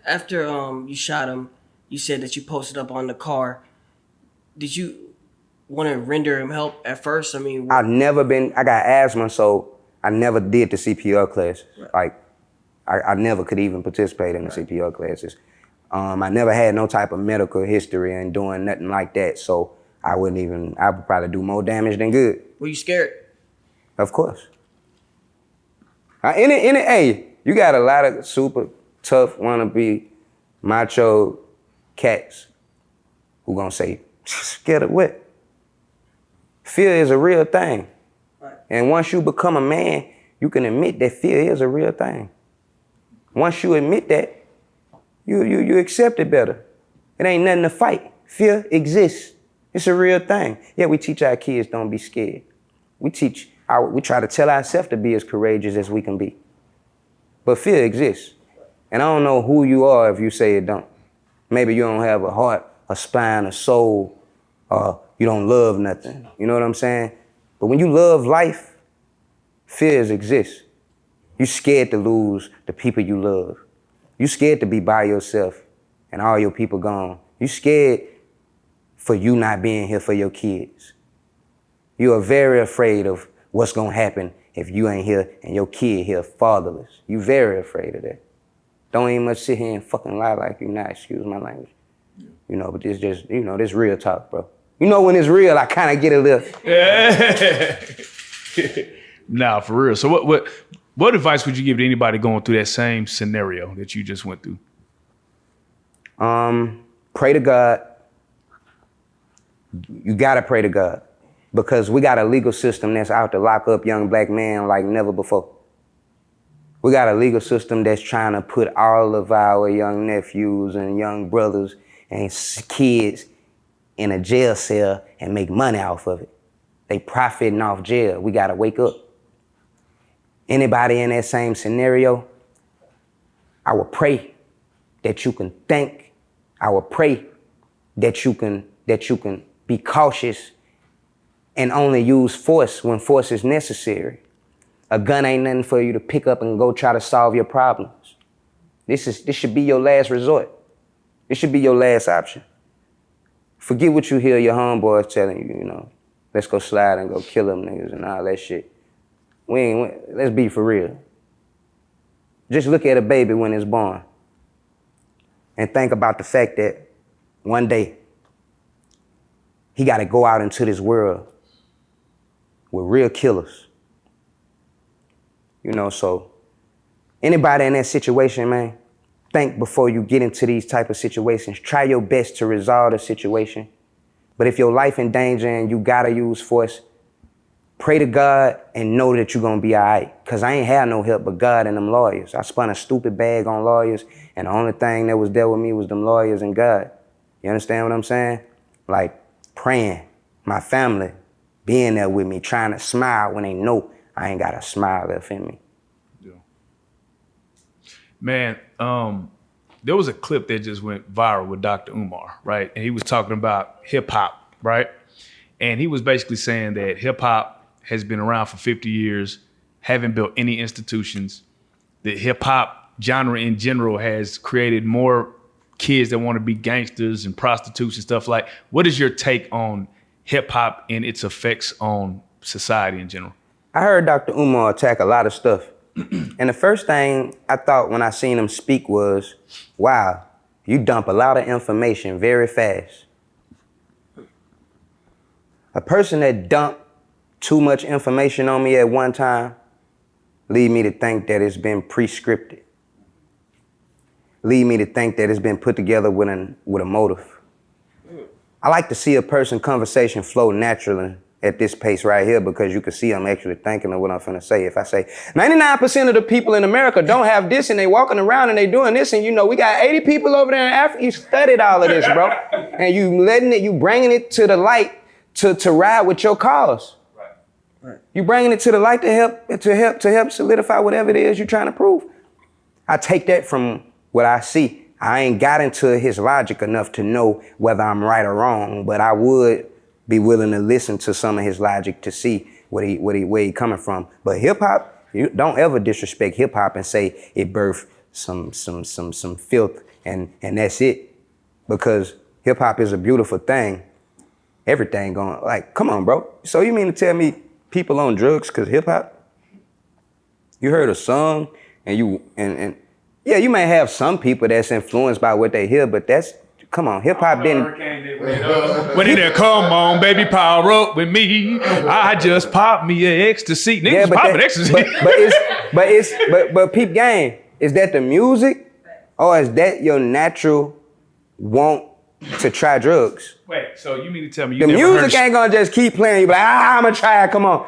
After you shot him, you said that you posted up on the car. Did you want to render him help at first? I mean, I got asthma, so I never did the CPR classes. Right. Like, I never could even participate in the CPR classes. I never had no type of medical history and doing nothing like that, so I would probably do more damage than good. Were you scared? Of course. Hey, you got a lot of super tough, wannabe, macho cats who gonna say, scared of what? Fear is a real thing. Right. And once you become a man, you can admit that fear is a real thing. Once you admit that, you accept it better. It ain't nothing to fight. Fear exists. It's a real thing. Yeah, we teach our kids don't be scared. We try to tell ourselves to be as courageous as we can be. But fear exists. And I don't know who you are if you say it don't. Maybe you don't have a heart, a spine, a soul, or you don't love nothing. You know what I'm saying? But when you love life, fears exist. You scared to lose the people you love. You scared to be by yourself and all your people gone. You scared for you not being here for your kids. You are very afraid of what's gonna happen if you ain't here and your kid here fatherless. You very afraid of that. Don't even much sit here and fucking lie like you not, excuse my language. You know, but this just, this real talk, bro. You know when it's real, I kind of get a little. Nah, for real. So what advice would you give to anybody going through that same scenario that you just went through? Pray to God. You gotta pray to God because we got a legal system that's out to lock up young black men like never before. We got a legal system that's trying to put all of our young nephews and young brothers and kids in a jail cell and make money off of it. They profiting off jail. We gotta wake up. Anybody in that same scenario, I would pray that you can think. I would pray that you can be cautious and only use force when force is necessary. A gun ain't nothing for you to pick up and go try to solve your problems. This should be your last resort. This should be your last option. Forget what you hear your homeboys telling you, let's go slide and go kill them niggas and all that shit. Let's be for real. Just look at a baby when it's born and think about the fact that one day he got to go out into this world with real killers. So anybody in that situation, man, think before you get into these type of situations. Try your best to resolve the situation. But if your life in danger and you gotta use force, pray to God and know that you're gonna be all right. Cause I ain't had no help but God and them lawyers. I spun a stupid bag on lawyers and the only thing that was there with me was them lawyers and God. You understand what I'm saying? Like praying, my family being there with me, trying to smile when they know I ain't got a smile left in me. Yeah. Man, there was a clip that just went viral with Dr. Umar, right? And he was talking about hip hop, right? And he was basically saying that hip hop has been around for 50 years, haven't built any institutions. The hip hop genre in general has created more kids that want to be gangsters and prostitutes and stuff. Like, what is your take on hip hop and its effects on society in general? I heard Dr. Umar attack a lot of stuff. And the first thing I thought when I seen him speak was, wow, you dump a lot of information very fast. A person that dumped too much information on me at one time lead me to think that it's been pre-scripted. Lead me to think that it's been put together with a motive. I like to see a person's conversation flow naturally at this pace right here because you can see I'm actually thinking of what I'm finna say. If I say 99% of the people in America don't have this and they walking around and they doing this and we got 80 people over there in Africa, you studied all of this, bro. And you bringing it to the light to ride with your cause. Right. You bringing it to the light to help solidify whatever it is you're trying to prove. I take that from what I see. I ain't got into his logic enough to know whether I'm right or wrong, but I would be willing to listen to some of his logic to see where he coming from. But hip hop, you don't ever disrespect hip hop and say it birthed some filth and that's it. Because hip hop is a beautiful thing. Everything going, like, come on, bro. So you mean to tell me people on drugs because hip hop? You heard a song and you may have some people that's influenced by what they hear, but come on, hip hop didn't. When in there, come on, baby, power up with me. I just popped me an ecstasy. Niggas popping ecstasy. But peep game, is that the music or is that your natural want to try drugs? Wait, so you mean to tell me the music ain't gonna just keep playing? You be like, I'm gonna try it, come on.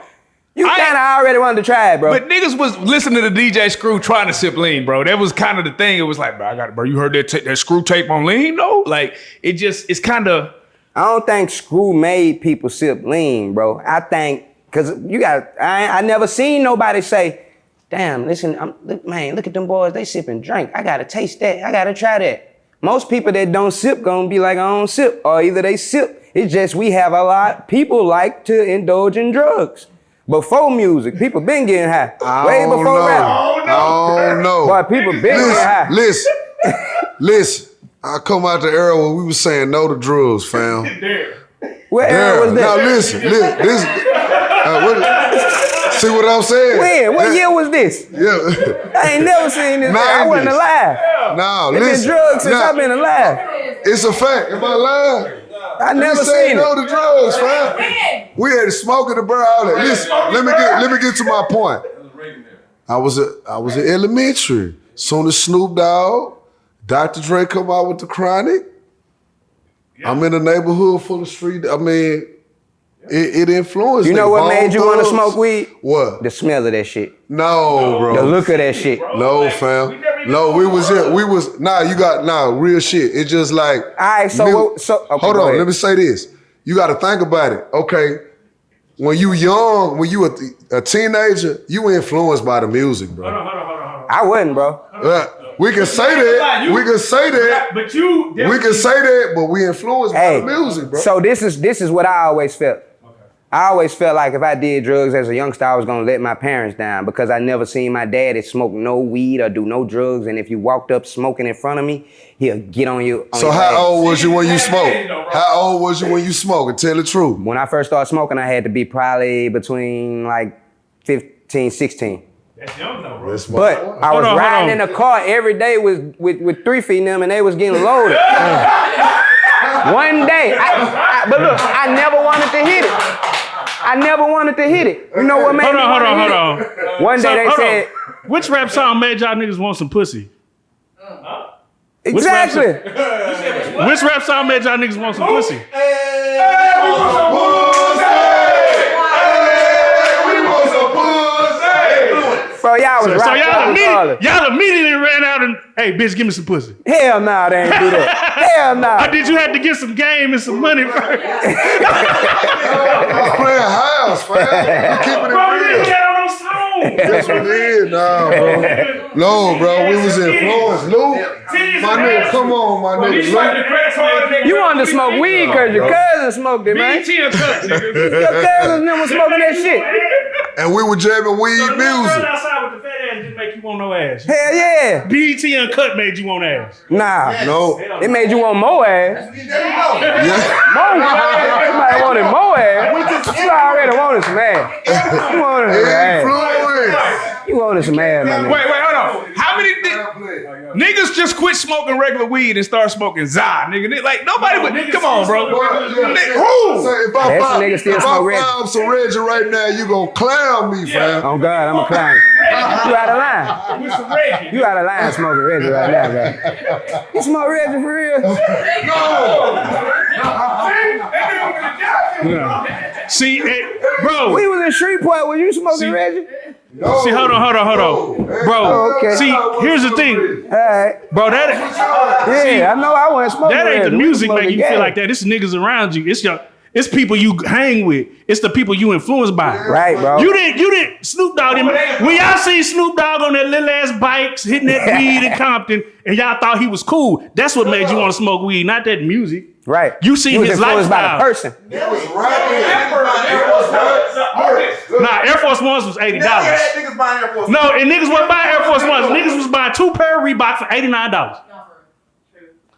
You kind of already wanted to try it, bro. But niggas was listening to DJ Screw trying to sip lean, bro. That was kind of the thing. It was like, bro, you heard that Screw tape on lean, though? Like, it's kind of... I don't think Screw made people sip lean, bro. I think, because I never seen nobody say, damn, listen, man, look at them boys, they sipping drink. I got to taste that. I got to try that. Most people that don't sip gonna be like, I don't sip. Or either they sip. It's just we have a lot, people like to indulge in drugs. Before music, people been getting high. Way before rap. I don't know. Boy, people been getting high. Listen. I come out the era where we was saying no to drugs, fam. What era was that? Now listen. See what I'm saying? When? What year was this? Yeah. I ain't never seen this. I wasn't alive. No, It's been drugs since I've been alive. It's a fact. Am I lying? I never seen no it. to drugs, fam. We had to smoke in the burn all that. Listen, let me get to my point. I was in elementary. Soon as Snoop Dogg, Dr. Dre come out with the Chronic. Yeah. I'm in a neighborhood full of street. I mean, it influenced. You know what made you want to smoke weed? What? The smell of that shit. No, bro. The look of that shit. No, fam. No, we was real shit. It's just like. All right, okay, hold on, let me say this. You got to think about it. Okay, when you young, when you a teenager, you influenced by the music, bro. Hold on. I wasn't, bro. We can say that. We can say that. But you. We can say that, but we influenced by the music, bro. So this is what I always felt. I always felt like if I did drugs as a youngster, I was gonna let my parents down because I never seen my daddy smoke no weed or do no drugs. And if you walked up smoking in front of me, he'll get on you. So how old was you when you smoked? How old was you when you smoked? Tell the truth. When I first started smoking, I had to be probably between like 15, 16. That's young though, bro. But I was riding in a car every day with 3 feet in them and they was getting loaded. One day, but look, I never wanted to hit it. You know what made me want to hit it? One day they said, which rap song made y'all niggas want some pussy? Exactly. Which rap song made y'all niggas want some pussy? Bro, y'all was right. Y'all immediately ran out and, hey, bitch, give me some pussy. Hell no, they ain't do that. Hell no. Or did you have to get some game and some money first? Playing house, fam. You keeping it real. Yes, we did. Nah, bro. No, bro. We was influenced. Luke, my nigga, come on, my nigga. You wanted to smoke weed because your cousin smoked it, man. Your cousin never smoking that shit. And we were jamming weed music. didn't make you want no ass. Hell yeah. BET Uncut made you want ass. Nah. No. It made you want more ass. Yeah. More ass. Somebody wanted more ass. You already wanted some ass. You wanted some ass. Influence. You wanted some ass, my nigga. Wait, hold on. How many niggas just quit smoking regular weed and start smoking za, nigga? Like nobody would. Come on, bro. Who? Say, if I That's find, nigga still if smoke I Reggie. find some Reggie right now, you gonna clown me, fam. Oh God, I'm a clown. You out of line. With some Reggie. You out of line smoking Reggie right now, bro. You smoke Reggie for real? See, bro. We was in Shreveport when you smoking Reggie? No. See, hold on. Bro, okay. see, here's the thing. All right. Bro, Yeah, I know I wasn't smoking that ain't Reggie. the We music smoking making you feel gas. like that. It's niggas around you. It's people you hang with. It's the people you influenced by. Right, bro. You didn't Snoop Dogg didn't. When y'all seen Snoop Dogg on that little ass bikes hitting that weed in Compton and y'all thought he was cool, that's what made you want to smoke weed, not that music. Right. You seen He was his influenced lifestyle. by the person. Nah, Air Force Ones was $80. Niggas buying Air Force. No, and niggas wasn't buying Air Force Ones. Niggas was buying 2 pair of Reebok for $89.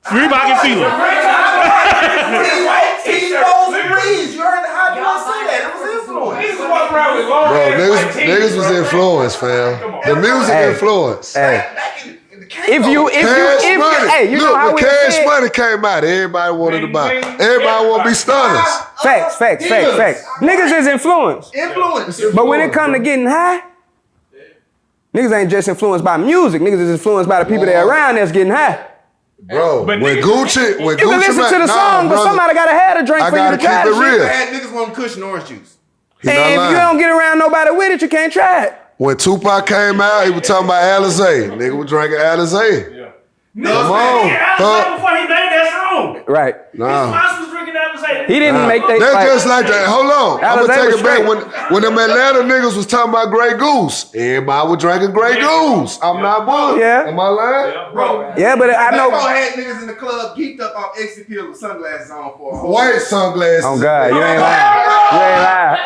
Reebok and Fila. White T-Rose and Breeze. You heard how you say that? It was influence. Bro, niggas was influenced, fam. The music influence. Hey. If you, Money. hey, you Look, know how when we Cash said, Money came out, everybody wanted to buy. Everybody want to be stunners. facts. Niggas is influenced. Influence. But when it come to getting high, niggas ain't just influenced by music. Niggas is influenced by the people that are around that's getting high. Bro, when Gucci, You can listen to the song, but somebody gotta have a drink I for you gotta to try keep it the shit. real. Had niggas want cushion orange juice. He not And if you lying. don't get around nobody with it, you can't try it. When Tupac came out, he was talking about Alizé. Nigga was drinking Alizé. Come on. Before he made that song. Right. Nah. was drinking Alizé. He didn't make that. That's like, just like that. Hold on. I'm Alizé gonna take was it back. straight. When them Atlanta niggas was talking about Grey Goose, everybody was drinking Grey Goose. I'm not bull. Yeah. Am I lying? Bro, Yeah, but I know. Backbone had niggas in the club geeked up off Exit Pill with sunglasses on for a whole White sunglasses. Oh God, you ain't lying. You ain't lying.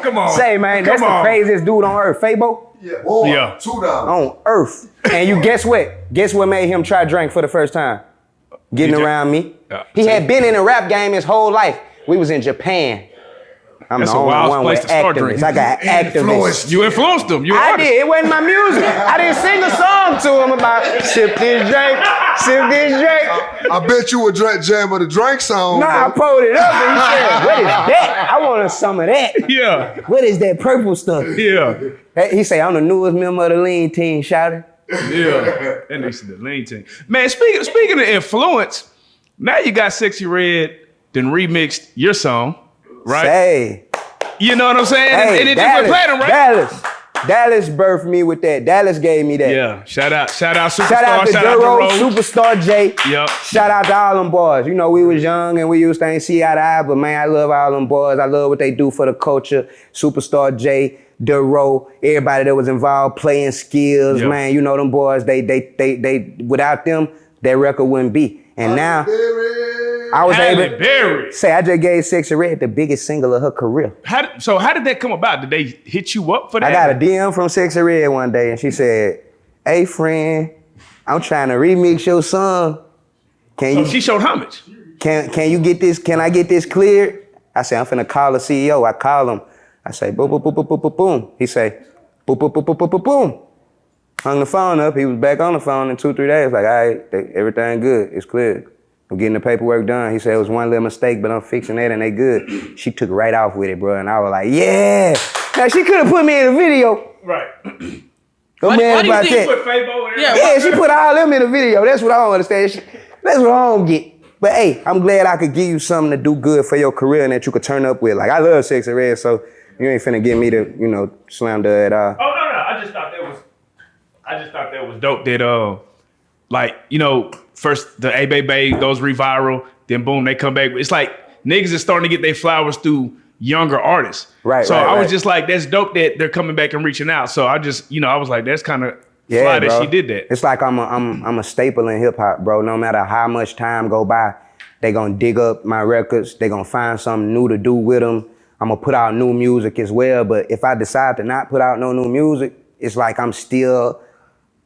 Come on. Say, man, that's the craziest dude on earth, Fabo. Boy, Yeah. $2. On earth. And you guess what? Guess what made him try drink for the first time? Getting around me. Yeah. He had been in the rap game his whole life. We was in Japan. I'm That's the a only wild one place with to start activists. drinking. I got activists. You influenced them. You I did. It wasn't my music. I didn't sing a song to him about sip this drink, sip this drink. I bet you would jam of the drink song. Nah, I pulled it up and he said, "What is that? I wanted some of that. Yeah. What is that purple stuff?" Yeah. Hey, he say, "I'm the newest member of the lean team, shouted." Yeah. That needs to be the lean team. Man, speaking of influence, now you got Sexxy Red then remixed your song, right? Say, You know what I'm saying? hey, and it just went platinum, right? Dallas birthed me with that. Dallas gave me that. Yeah. Shout out Superstar. Shout out to Duro, Rose. Superstar J. Yep. Shout out to all them boys. You know, we was young and we used to ain't see eye to eye, but man, I love all them boys. I love what they do for the culture. Superstar J, Duro, everybody that was involved, playing skills, Yep. man. You know them boys. They without them, that record wouldn't be. And now I was Halle able Berry. say I just gave Sexxy Red the biggest single of her career. How did that come about? Did they hit you up for that? I got a DM from Sexxy Red one day and she said, "Hey friend, I'm trying to remix your song. Can you She showed homage. can you get this? Can I get this cleared?" I say, "I'm finna call the CEO." I call him. I say, "Boom, boom, boom, boom, boom, boom, boom." He say, "Boom, boom, boom, boom, boom, boom, boom." Hung the phone up. He was back on the phone in 2-3 days. Like, all right, everything good. It's clear. I'm getting the paperwork done. He said it was one little mistake, but I'm fixing that and they good. She took right off with it, bro. And I was like, yeah. Now she could have put me in the video. Right. Don't Why man do you about think- that. Fabo and Yeah, Yeah, she put all them in the video. That's what I don't understand. That's what I don't get. But hey, I'm glad I could give you something to do good for your career and that you could turn up with. Like, I love Sexxy Red, so you ain't finna get me to, slam the at all. Oh no. I just thought that was dope that first the A Bay goes reviral, then boom, they come back. It's like niggas is starting to get their flowers through younger artists. Right. So right, I was right. just like, that's dope that they're coming back and reaching out. So I just, I was like, that's kind of fly that bro. she did that. It's like I'm a staple in hip hop, bro. No matter how much time go by, they gonna dig up my records. They gonna find something new to do with them. I'm gonna put out new music as well. But if I decide to not put out no new music, it's like I'm still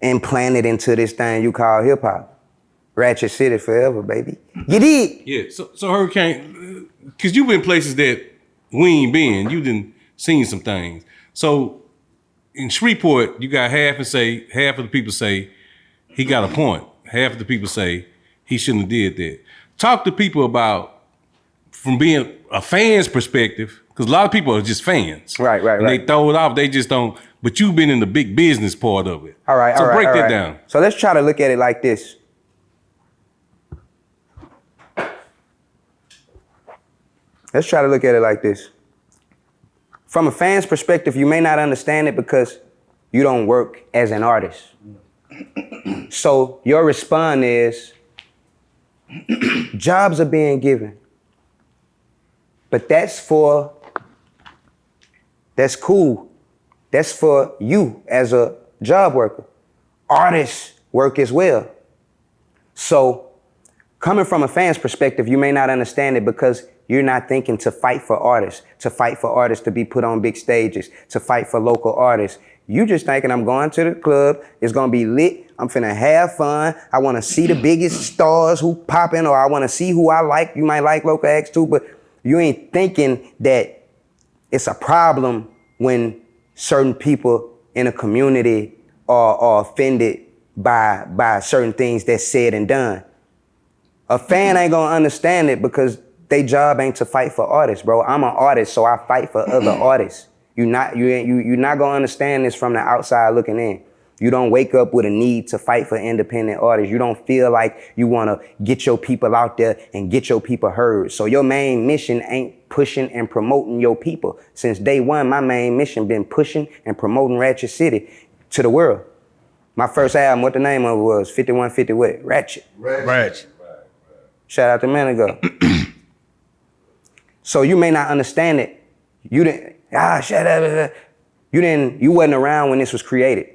implanted into this thing you call hip hop. Ratchet City forever, baby. You did. Yeah. So Hurricane, because you've been places that we ain't been. You done seen some things. So in Shreveport, you got half of the people say he got a point. Half of the people say he shouldn't have did that. Talk to people about, from being a fan's perspective, because a lot of people are just fans. Right. And they throw it off, they just don't, but you've been in the big business part of it. All right, so break that right. down. So let's try to look at it like this. From a fan's perspective, you may not understand it because you don't work as an artist. So your response is, jobs are being given. But that's cool. That's for you as a job worker. Artists work as well. So coming from a fan's perspective, you may not understand it because you're not thinking to fight for artists to be put on big stages, to fight for local artists. You just thinking, I'm going to the club, it's gonna be lit, I'm finna have fun, I wanna see the biggest stars who popping, or I wanna see who I like. You might like local acts too, but you ain't thinking that it's a problem when certain people in a community are offended by certain things that's said and done. A fan ain't gonna understand it because they job ain't to fight for artists, bro. I'm an artist, so I fight for other artists. You're not gonna understand this from the outside looking in. You don't wake up with a need to fight for independent artists. You don't feel like you wanna get your people out there and get your people heard. So your main mission ain't pushing and promoting your people. Since day one, my main mission been pushing and promoting Ratchet City to the world. My first album, what the name of it was, 5150 what? Ratchet. Ratchet. Shout out to M&RDER. So you may not understand it. You wasn't around when this was created.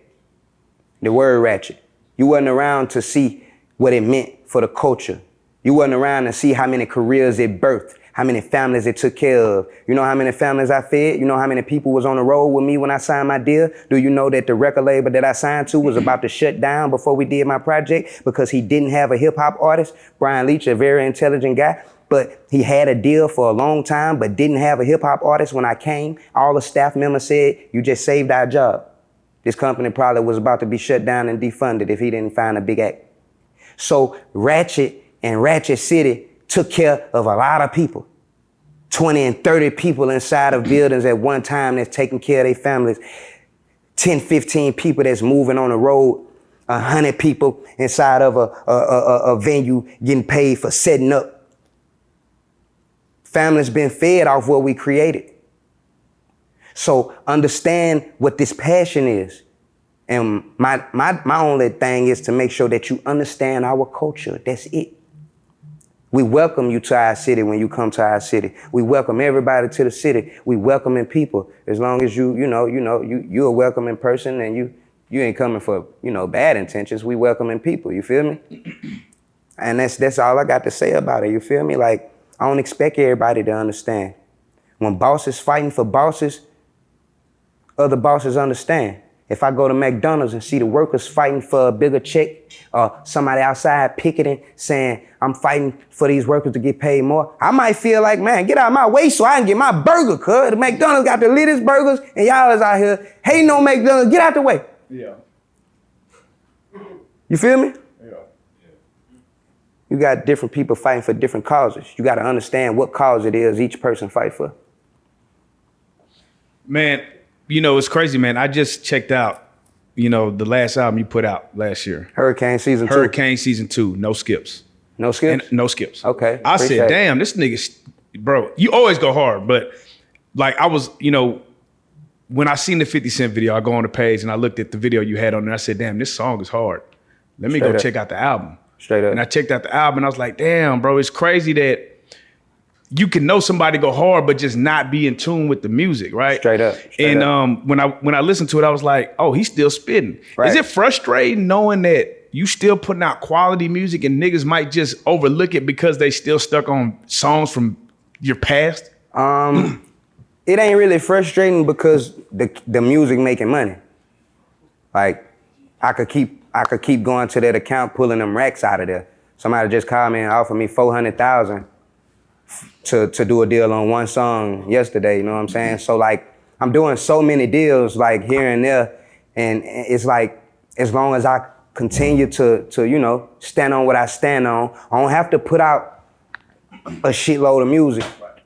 The word ratchet. You wasn't around to see what it meant for the culture. You wasn't around to see how many careers it birthed, how many families it took care of. You know how many families I fed? You know how many people was on the road with me when I signed my deal? Do you know that the record label that I signed to was about to shut down before we did my project because he didn't have a hip hop artist? Brian Leach, a very intelligent guy, but he had a deal for a long time but didn't have a hip hop artist. When I came, all the staff members said, you just saved our job. This company probably was about to be shut down and defunded if he didn't find a big act. So Ratchet and Ratchet City took care of a lot of people. 20 and 30 people inside of buildings at one time that's taking care of their families. 10, 15 people that's moving on the road. 100 people inside of a venue getting paid for setting up. Families been fed off what we created. So understand what this passion is. And my only thing is to make sure that you understand our culture. That's it. We welcome you to our city when you come to our city. We welcome everybody to the city. We welcoming people. As long as you're a welcoming person and you ain't coming for, bad intentions. We welcoming people, you feel me? And that's all I got to say about it, you feel me? Like, I don't expect everybody to understand. When bosses fighting for bosses, other bosses understand. If I go to McDonald's and see the workers fighting for a bigger check, or somebody outside picketing saying, I'm fighting for these workers to get paid more, I might feel like, man, get out of my way so I can get my burger, cuz. The McDonald's got the latest burgers, and y'all is out here hating on McDonald's. Get out the way. Yeah. You feel me? Yeah. You got different people fighting for different causes. You got to understand what cause it is each person fight for. Man, it's crazy, man. I just checked out, the last album you put out last year. Hurricane Season 2. Hurricane Season 2, no skips. No skips? No skips. Okay. I said, damn, this nigga, bro, you always go hard. But like I was, when I seen the 50 Cent video, I go on the page and I looked at the video you had on there. I said, damn, this song is hard. Let me go check out the album. Straight up. And I checked out the album and I was like, damn, bro, it's crazy that you can know somebody go hard, but just not be in tune with the music, right? Straight up. And when I listened to it, I was like, oh, he's still spitting. Right. Is it frustrating knowing that you still putting out quality music and niggas might just overlook it because they still stuck on songs from your past? it ain't really frustrating because the music making money. Like, I could keep going to that account, pulling them racks out of there. Somebody just called me and offered me $400,000 to do a deal on one song yesterday, you know what I'm saying? So like, I'm doing so many deals like here and there, and it's like, as long as I continue to you know, stand on what I stand on, I don't have to put out a shitload of music.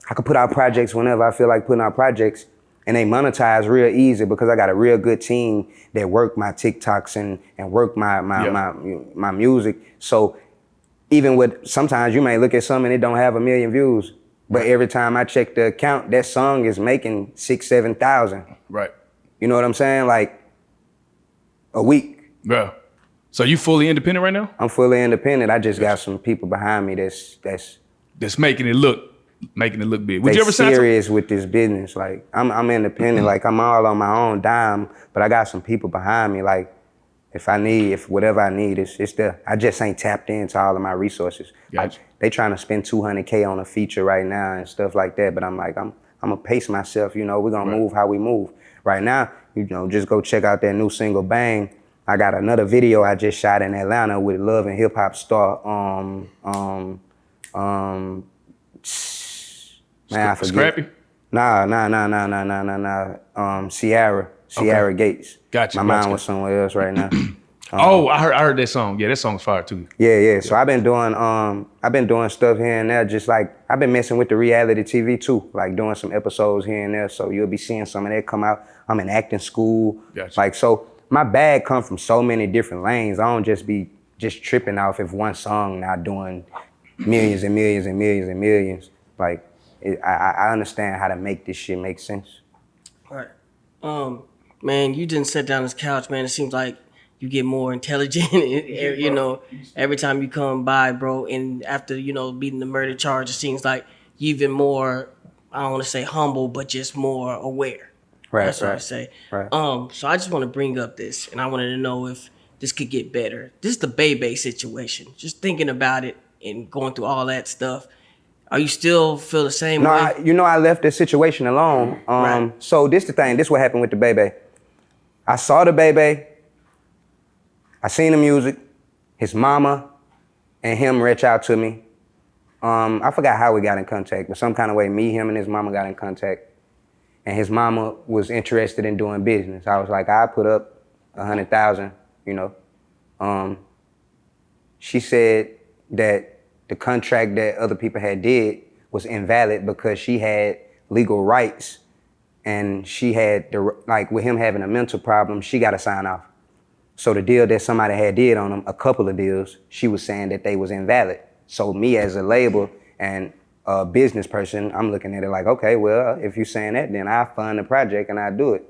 I can put out projects whenever I feel like putting out projects, and they monetize real easy because I got a real good team that work my TikToks and work my music. So even with, sometimes you may look at something and it don't have 1 million views, but every time I check the account, that song is making 6,000-7,000. Right. You know what I'm saying? Like a week. Yeah. So you fully independent right now? I'm fully independent. I just got some people behind me that's making it look big. Would they you ever sign serious with this business. Like I'm independent. Like I'm all on my own dime, but I got some people behind me. Like if whatever I need, it's there. I just ain't tapped into all of my resources. Gotcha. They trying to spend $200K on a feature right now and stuff like that. But I'm like, I'm gonna pace myself. You know, we're gonna move how we move. Right now, you know, just go check out that new single, Bang. I got another video I just shot in Atlanta with Love and Hip Hop star. Man, I forget. Scrappy? Nah. Sierra Gates. Gotcha. My mind was somewhere else right now. I heard that song. Yeah, that song's fire too. Yeah. So I've been doing stuff here and there. Just like I've been messing with the reality TV too, like doing some episodes here and there. So you'll be seeing some of that come out. I'm in acting school. Gotcha. Like, so my bag come from so many different lanes. I don't just be tripping off if one song not doing millions and millions and millions and millions. Like, I understand how to make this shit make sense. All right. Man, you didn't sit down on this couch, man. It seems like you get more intelligent, you know, every time you come by, bro. And after, you know, beating the murder charge, it seems like you even more, I don't want to say humble, but just more aware. Right, That's what I say. Right. So I just want to bring up this, and I wanted to know if this could get better. This is the Bebe situation. Just thinking about it and going through all that stuff. Are you still feel the same way? No, I left this situation alone. Right. So this the thing. This what happened with the Bebe. I saw the Bebe. I seen the music. His mama and him reach out to me. I forgot how we got in contact, but some kind of way, me, him, and his mama got in contact. And his mama was interested in doing business. I was like, I put up 100,000, you know. She said that the contract that other people had did was invalid because she had legal rights, and she had like with him having a mental problem, she got to sign off. So the deal that somebody had did on him, a couple of deals, she was saying that they was invalid. So me as a label and a business person, I'm looking at it like, okay, well, if you're saying that, then I fund the project and I do it.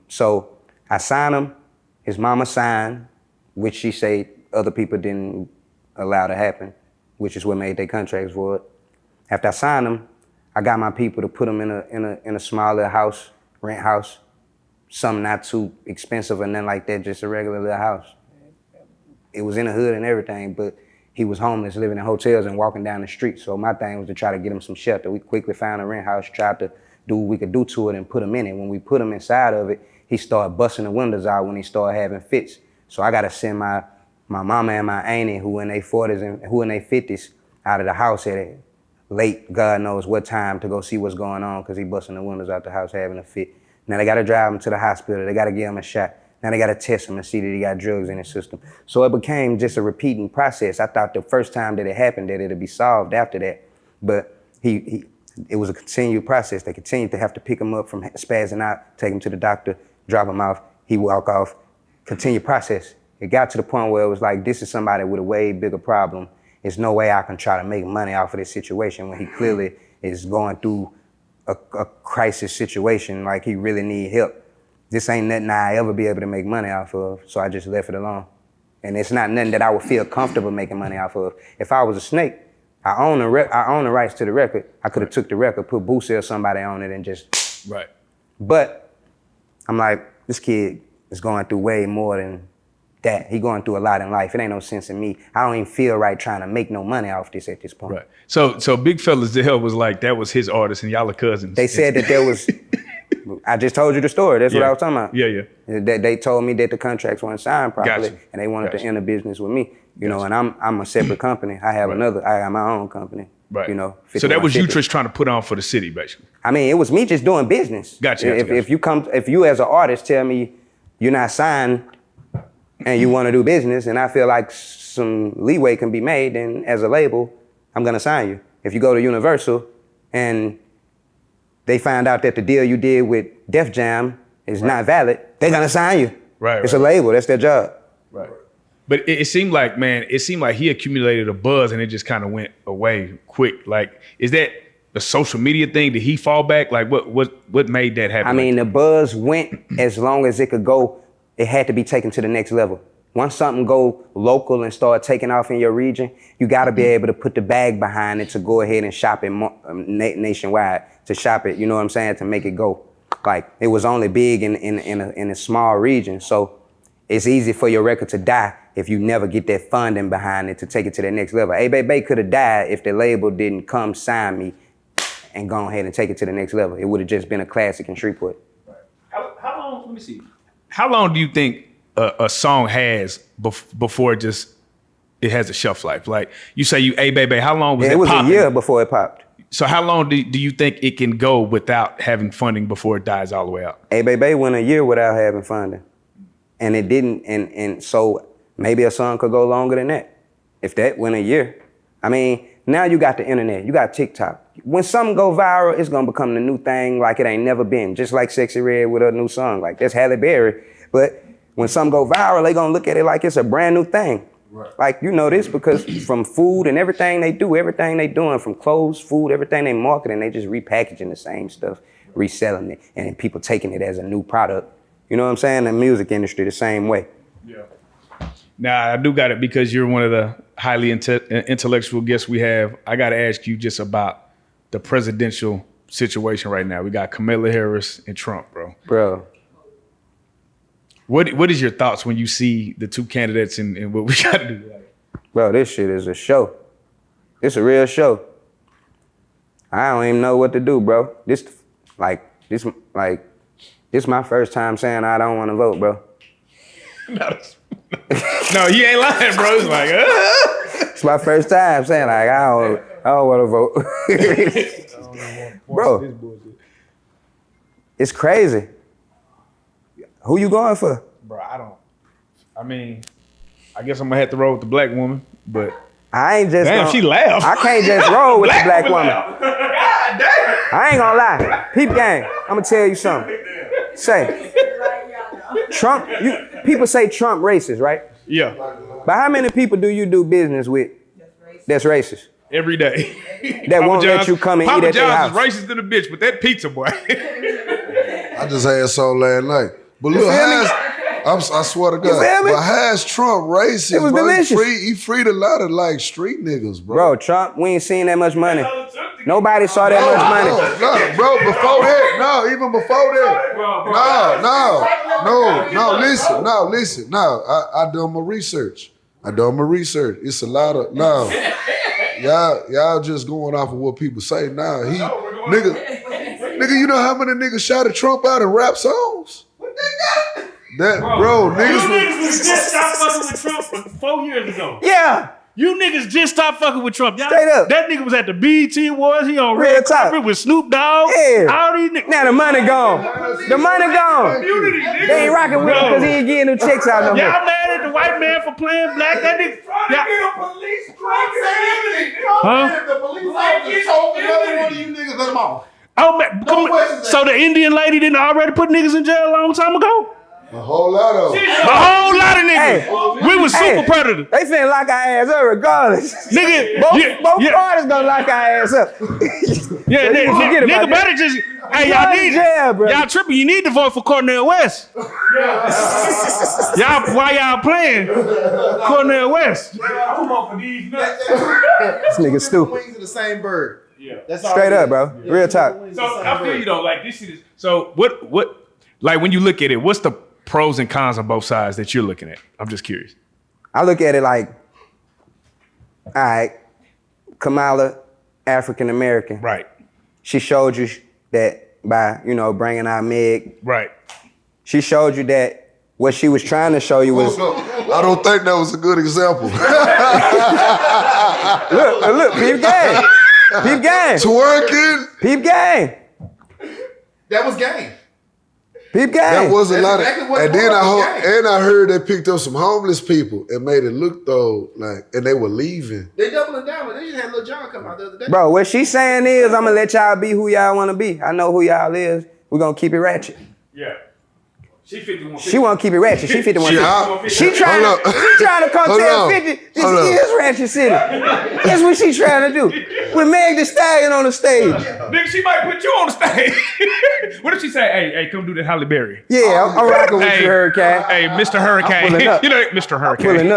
So I signed him. His mama signed, which she said other people didn't allow to happen, which is what made their contracts for it. After I signed him, I got my people to put him in a smaller house, rent house, something not too expensive or nothing like that, just a regular little house. It was in the hood and everything, but he was homeless, living in hotels and walking down the street. So my thing was to try to get him some shelter. We quickly found a rent house, tried to do what we could do to it and put him in it. When we put him inside of it, he started busting the windows out when he started having fits. So I got to send my mama and my auntie, who in their 40s and who in their 50s, out of the house at it late, God knows what time, to go see what's going on, because he busting the windows out the house having a fit. Now they got to drive him to the hospital. They got to give him a shot. Now they got to test him and see that he got drugs in his system. So it became just a repeating process. I thought the first time that it happened that it'd be solved after that, but it was a continued process. They continued to have to pick him up from spazzing out, take him to the doctor, drop him off, he walk off, continue process. It got to the point where it was like, this is somebody with a way bigger problem. There's no way I can try to make money off of this situation when he clearly is going through a crisis situation, like he really need help. This ain't nothing I ever be able to make money off of, so I just left it alone. And it's not nothing that I would feel comfortable making money off of. If I was a snake, I own the rights to the record. I could have took the record, put Boosie or somebody on it and just. Right. But I'm like, this kid is going through way more that. He going through a lot in life. It ain't no sense in me. I don't even feel right trying to make no money off this at this point. Right. So Big Fella's Dell was like, that was his artist and y'all are cousins. They said that there was, I just told you the story. That's what I was talking about. Yeah. That they told me that the contracts weren't signed properly, Gotcha. and they wanted to enter business with me. You know, and I'm a separate company. I have I got my own company. Right. You know. So that was you 5150. just trying to put on for the city, basically. I mean, it was me just doing business. Gotcha. If you as an artist tell me you're not signed and you want to do business, and I feel like some leeway can be made, then as a label, I'm gonna sign you. If you go to Universal and they find out that the deal you did with Def Jam is not valid, they're gonna sign you. Right. It's a label. That's their job. Right. But it seemed like, man, he accumulated a buzz and it just kind of went away quick. Like, is that a social media thing? Did he fall back? Like, what made that happen? I mean, the buzz went as long as it could go. It had to be taken to the next level. Once something go local and start taking off in your region, you got to be able to put the bag behind it to go ahead and shop it nationwide, to shop it, you know what I'm saying, to make it go. Like, it was only big in a small region. So it's easy for your record to die if you never get that funding behind it to take it to the next level. A-Bay could have died if the label didn't come sign me and go ahead and take it to the next level. It would have just been a classic in Shreveport. How long, let me see. How long do you think a song has before it has a shelf life? Like, you say you A-Bay, how long was it popping? A year before it popped. So how long do you think it can go without having funding before it dies all the way out? A-Bay went a year without having funding. And it didn't, and so maybe a song could go longer than that. If that went a year. I mean, now you got the internet, you got TikTok. When something go viral, it's gonna become the new thing like it ain't never been. Just like Sexxy Red with a new song, like that's Halle Berry. But when something go viral, they gonna look at it like it's a brand new thing. Right. Like, you know this because from food and everything they do, everything they doing, from clothes, food, everything they marketing, they just repackaging the same stuff, reselling it, and then people taking it as a new product. You know what I'm saying? The music industry the same way. Yeah. Now, I do got it because you're one of the highly intellectual guests we have. I got to ask you just about the presidential situation right now. We got Kamala Harris and Trump, bro. Bro. What is your thoughts when you see the two candidates and what we got to do? Bro, this shit is a show. It's a real show. I don't even know what to do, bro. This my first time saying I don't want to vote, bro. No, he ain't lying, bro. It's like, It's my first time saying like I don't want to vote. Bro, it's crazy. Who you going for? Bro, I guess I'm gonna have to roll with the black woman, but I ain't just damn, she laughed. I can't just roll with the black woman. God damn. I ain't gonna lie. Peep gang, I'm gonna tell you something. Say, Trump, people say Trump racist, right? Yeah. But how many people do you do business with that's racist? Every day. That won't let you come and eat at their house. Papa John's is racist to the bitch, but that pizza, boy. I just had some last night. But look, I swear to God, but how's Trump racist? It was bro? delicious. He freed a lot of like street niggas, bro. Bro, Trump, we ain't seen that much money. Nobody saw that much money. No, bro, before that, even before that. Listen. I done my research. It's a lot of, y'all just going off of what people say now. Nigga, you know how many niggas shouted Trump out in rap songs? Niggas was just stopped fucking with Trump 4 years ago. Yeah. You niggas just stopped fucking with Trump. Y'all, Straight up. That nigga was at the BET Awards. He on Real red talk. carpet with Snoop Dogg. Yeah. All these niggas. Now the money gone. The money gone. They ain't rocking with him because he ain't getting no checks out no more. Y'all mad at the white man for playing black? That nigga. The police officer told another one of you niggas let him off. Oh man, so the Indian lady didn't already put niggas in jail a long time ago? A whole lot of them. A whole lot of niggas. Hey. We was super predators. They finna lock our ass up regardless. Nigga, both parties gonna lock our ass up. Yeah, nigga better just, hey, y'all tripping, you need to vote for Cornel West. Why y'all playing Cornel West? I'm on for these nuts. This nigga stupid. Wings of the same bird. Yeah. That's all straight up, bro. Real talk. So I feel you though, like this shit is, so what, like when you look at it, what's the pros and cons on both sides that you're looking at? I'm just curious. I look at it like, all right, Kamala, African American. Right. She showed you that by, bringing out Meg. Right. She showed you that what she was trying to show you was. I don't think that was a good example. Look, peep game. Peep game. Twerking. Peep game. That was game. Peep game. That was a lot exactly of, what and it then was, I heard they picked up some homeless people and made it look though like, and they were leaving. They doubling down, but they just had Lil Jon come out the other day. Bro, what she's saying is, I'm gonna let y'all be who y'all wanna be. I know who y'all is. We're gonna keep it ratchet. Yeah. She 51. She wanna keep it ratchet. She 51. She trying Hold up. to come Hold tell up. 50 this Hold up. is Ratchet City. That's what she trying to do. With Meg Thee Stallion on the stage. Nigga, she might put you on the stage. What if she say, hey, come do that Halle Berry? Yeah, I'm rocking with you, Hurricane. Hey, Mr. Hurricane. pulling up. You know, Mr. Hurricane.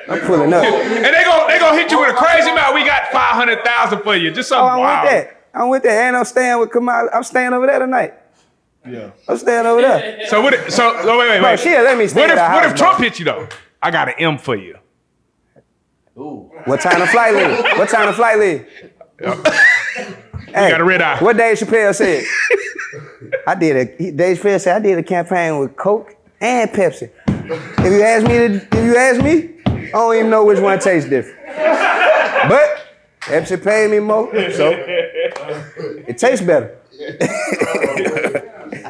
I'm pulling up. And they gonna hit you with a crazy amount. We got 500,000 for you. Just something I'm wild. with that. I'm with that. And I'm staying with Kamala. I'm staying over there tonight. Yeah. I'm staying over there. So wait. Bro, she'll let me stay What at her if house, Trump hit you though? I got an M for you. What time the flight leave? What time the flight leave? Hey, got a red eye. What Dave Chappelle said? Dave Chappelle said I did a campaign with Coke and Pepsi. If you ask me, I don't even know which one tastes different. But Pepsi paid me more, so it tastes better.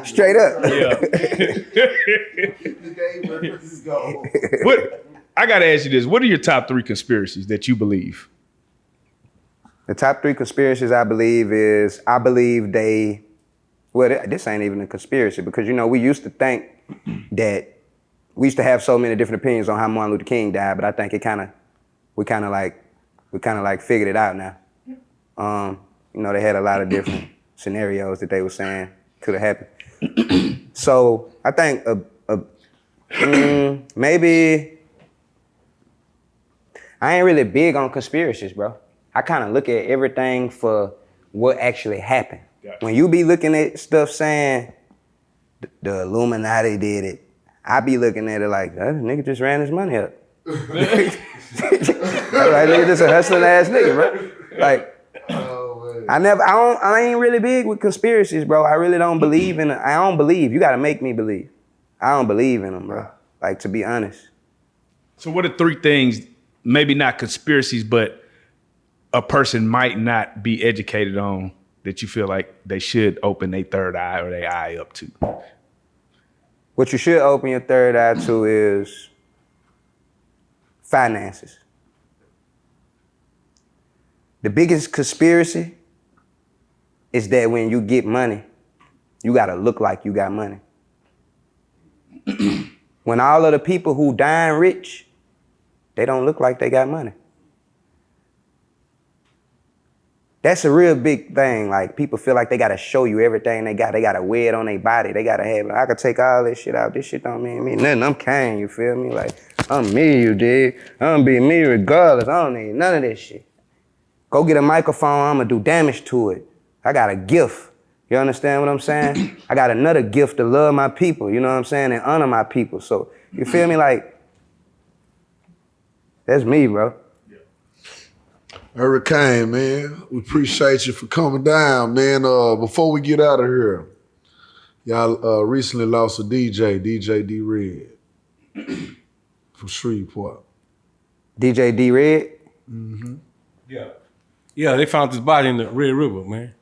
Straight up. What? I gotta ask you this. What are your top 3 conspiracies that you believe? The top 3 conspiracies I believe this ain't even a conspiracy because, we used to think that we used to have so many different opinions on how Martin Luther King died, but I think we kind of figured it out now. They had a lot of different scenarios that they were saying could have happened. So I think maybe I ain't really big on conspiracies, bro. I kind of look at everything for what actually happened. Gotcha. When you be looking at stuff saying the Illuminati did it, I be looking at it like, that nigga just ran his money up. Like, nigga just a hustling ass nigga, bro. Like, I ain't really big with conspiracies, bro. I really don't believe in it. I don't believe. You gotta make me believe. I don't believe in them, bro. Like, to be honest. So what are 3 things, maybe not conspiracies, but a person might not be educated on that you feel like they should open their third eye or their eye up to? What you should open your third eye to is finances. The biggest conspiracy is that when you get money, you gotta look like you got money. When all of the people who dying rich, they don't look like they got money. That's a real big thing. Like, people feel like they gotta show you everything they got. They gotta wear it on their body. They gotta have it. I could take all this shit out. This shit don't mean me nothing. I'm Kane, you feel me? Like, I'm me, you dig? I'm gonna be me regardless. I don't need none of this shit. Go get a microphone, I'm gonna do damage to it. I got a gift. You understand what I'm saying? I got another gift to love my people, you know what I'm saying? And honor my people. So, you feel me? Like, that's me, bro. Hurricane, man, we appreciate you for coming down, man. Before we get out of here, y'all recently lost a DJ D-Red from Shreveport. DJ D-Red? Mm-hmm. Yeah, they found his body in the Red River, man.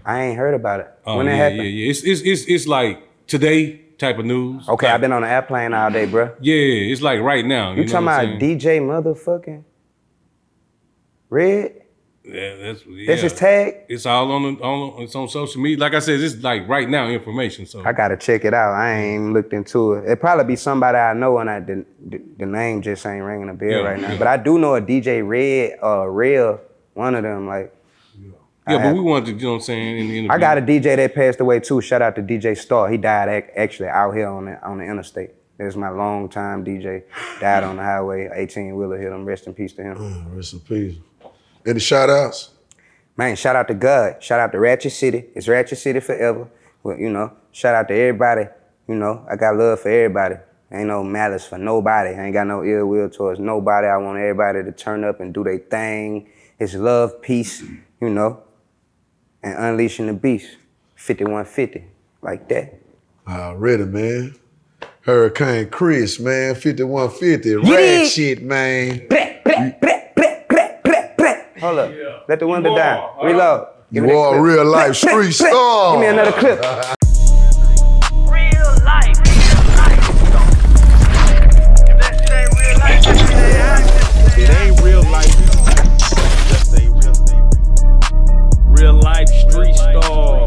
I ain't heard about it. When that happened? Yeah. It's like today type of news. Okay, I've been on an airplane all day, bro. Yeah, it's like right now. You talking about DJ motherfucking Red? Yeah, that's his tag? It's all it's on social media. Like I said, it's like right now information. So I gotta check it out. I ain't even looked into it. It probably be somebody I know, and the name just ain't ringing a bell right now. But I do know a DJ Red or Real, one of them. Like, but we wanted to, you know what I'm saying, in the interview. I got a DJ that passed away too. Shout out to DJ Starz. He died actually out here on the interstate. That's my longtime DJ. Died on the highway. 18-wheeler hit him. Rest in peace to him. Rest in peace. Any shout outs? Man, shout out to God. Shout out to Ratchet City. It's Ratchet City forever. Well, shout out to everybody, you know, I got love for everybody. Ain't no malice for nobody. I ain't got no ill will towards nobody. I want everybody to turn up and do their thing. It's love, peace, you know, and unleashing the beast. 5150, like that. Already, man. Hurricane Chris, man, 5150. Yeah. Ratchet, man. Hold up. Let the window down. Reload. Give me You that are a clip. real life street star. Give me another clip. Real life. If that shit ain't real life, It ain't real life. Just a real life street star.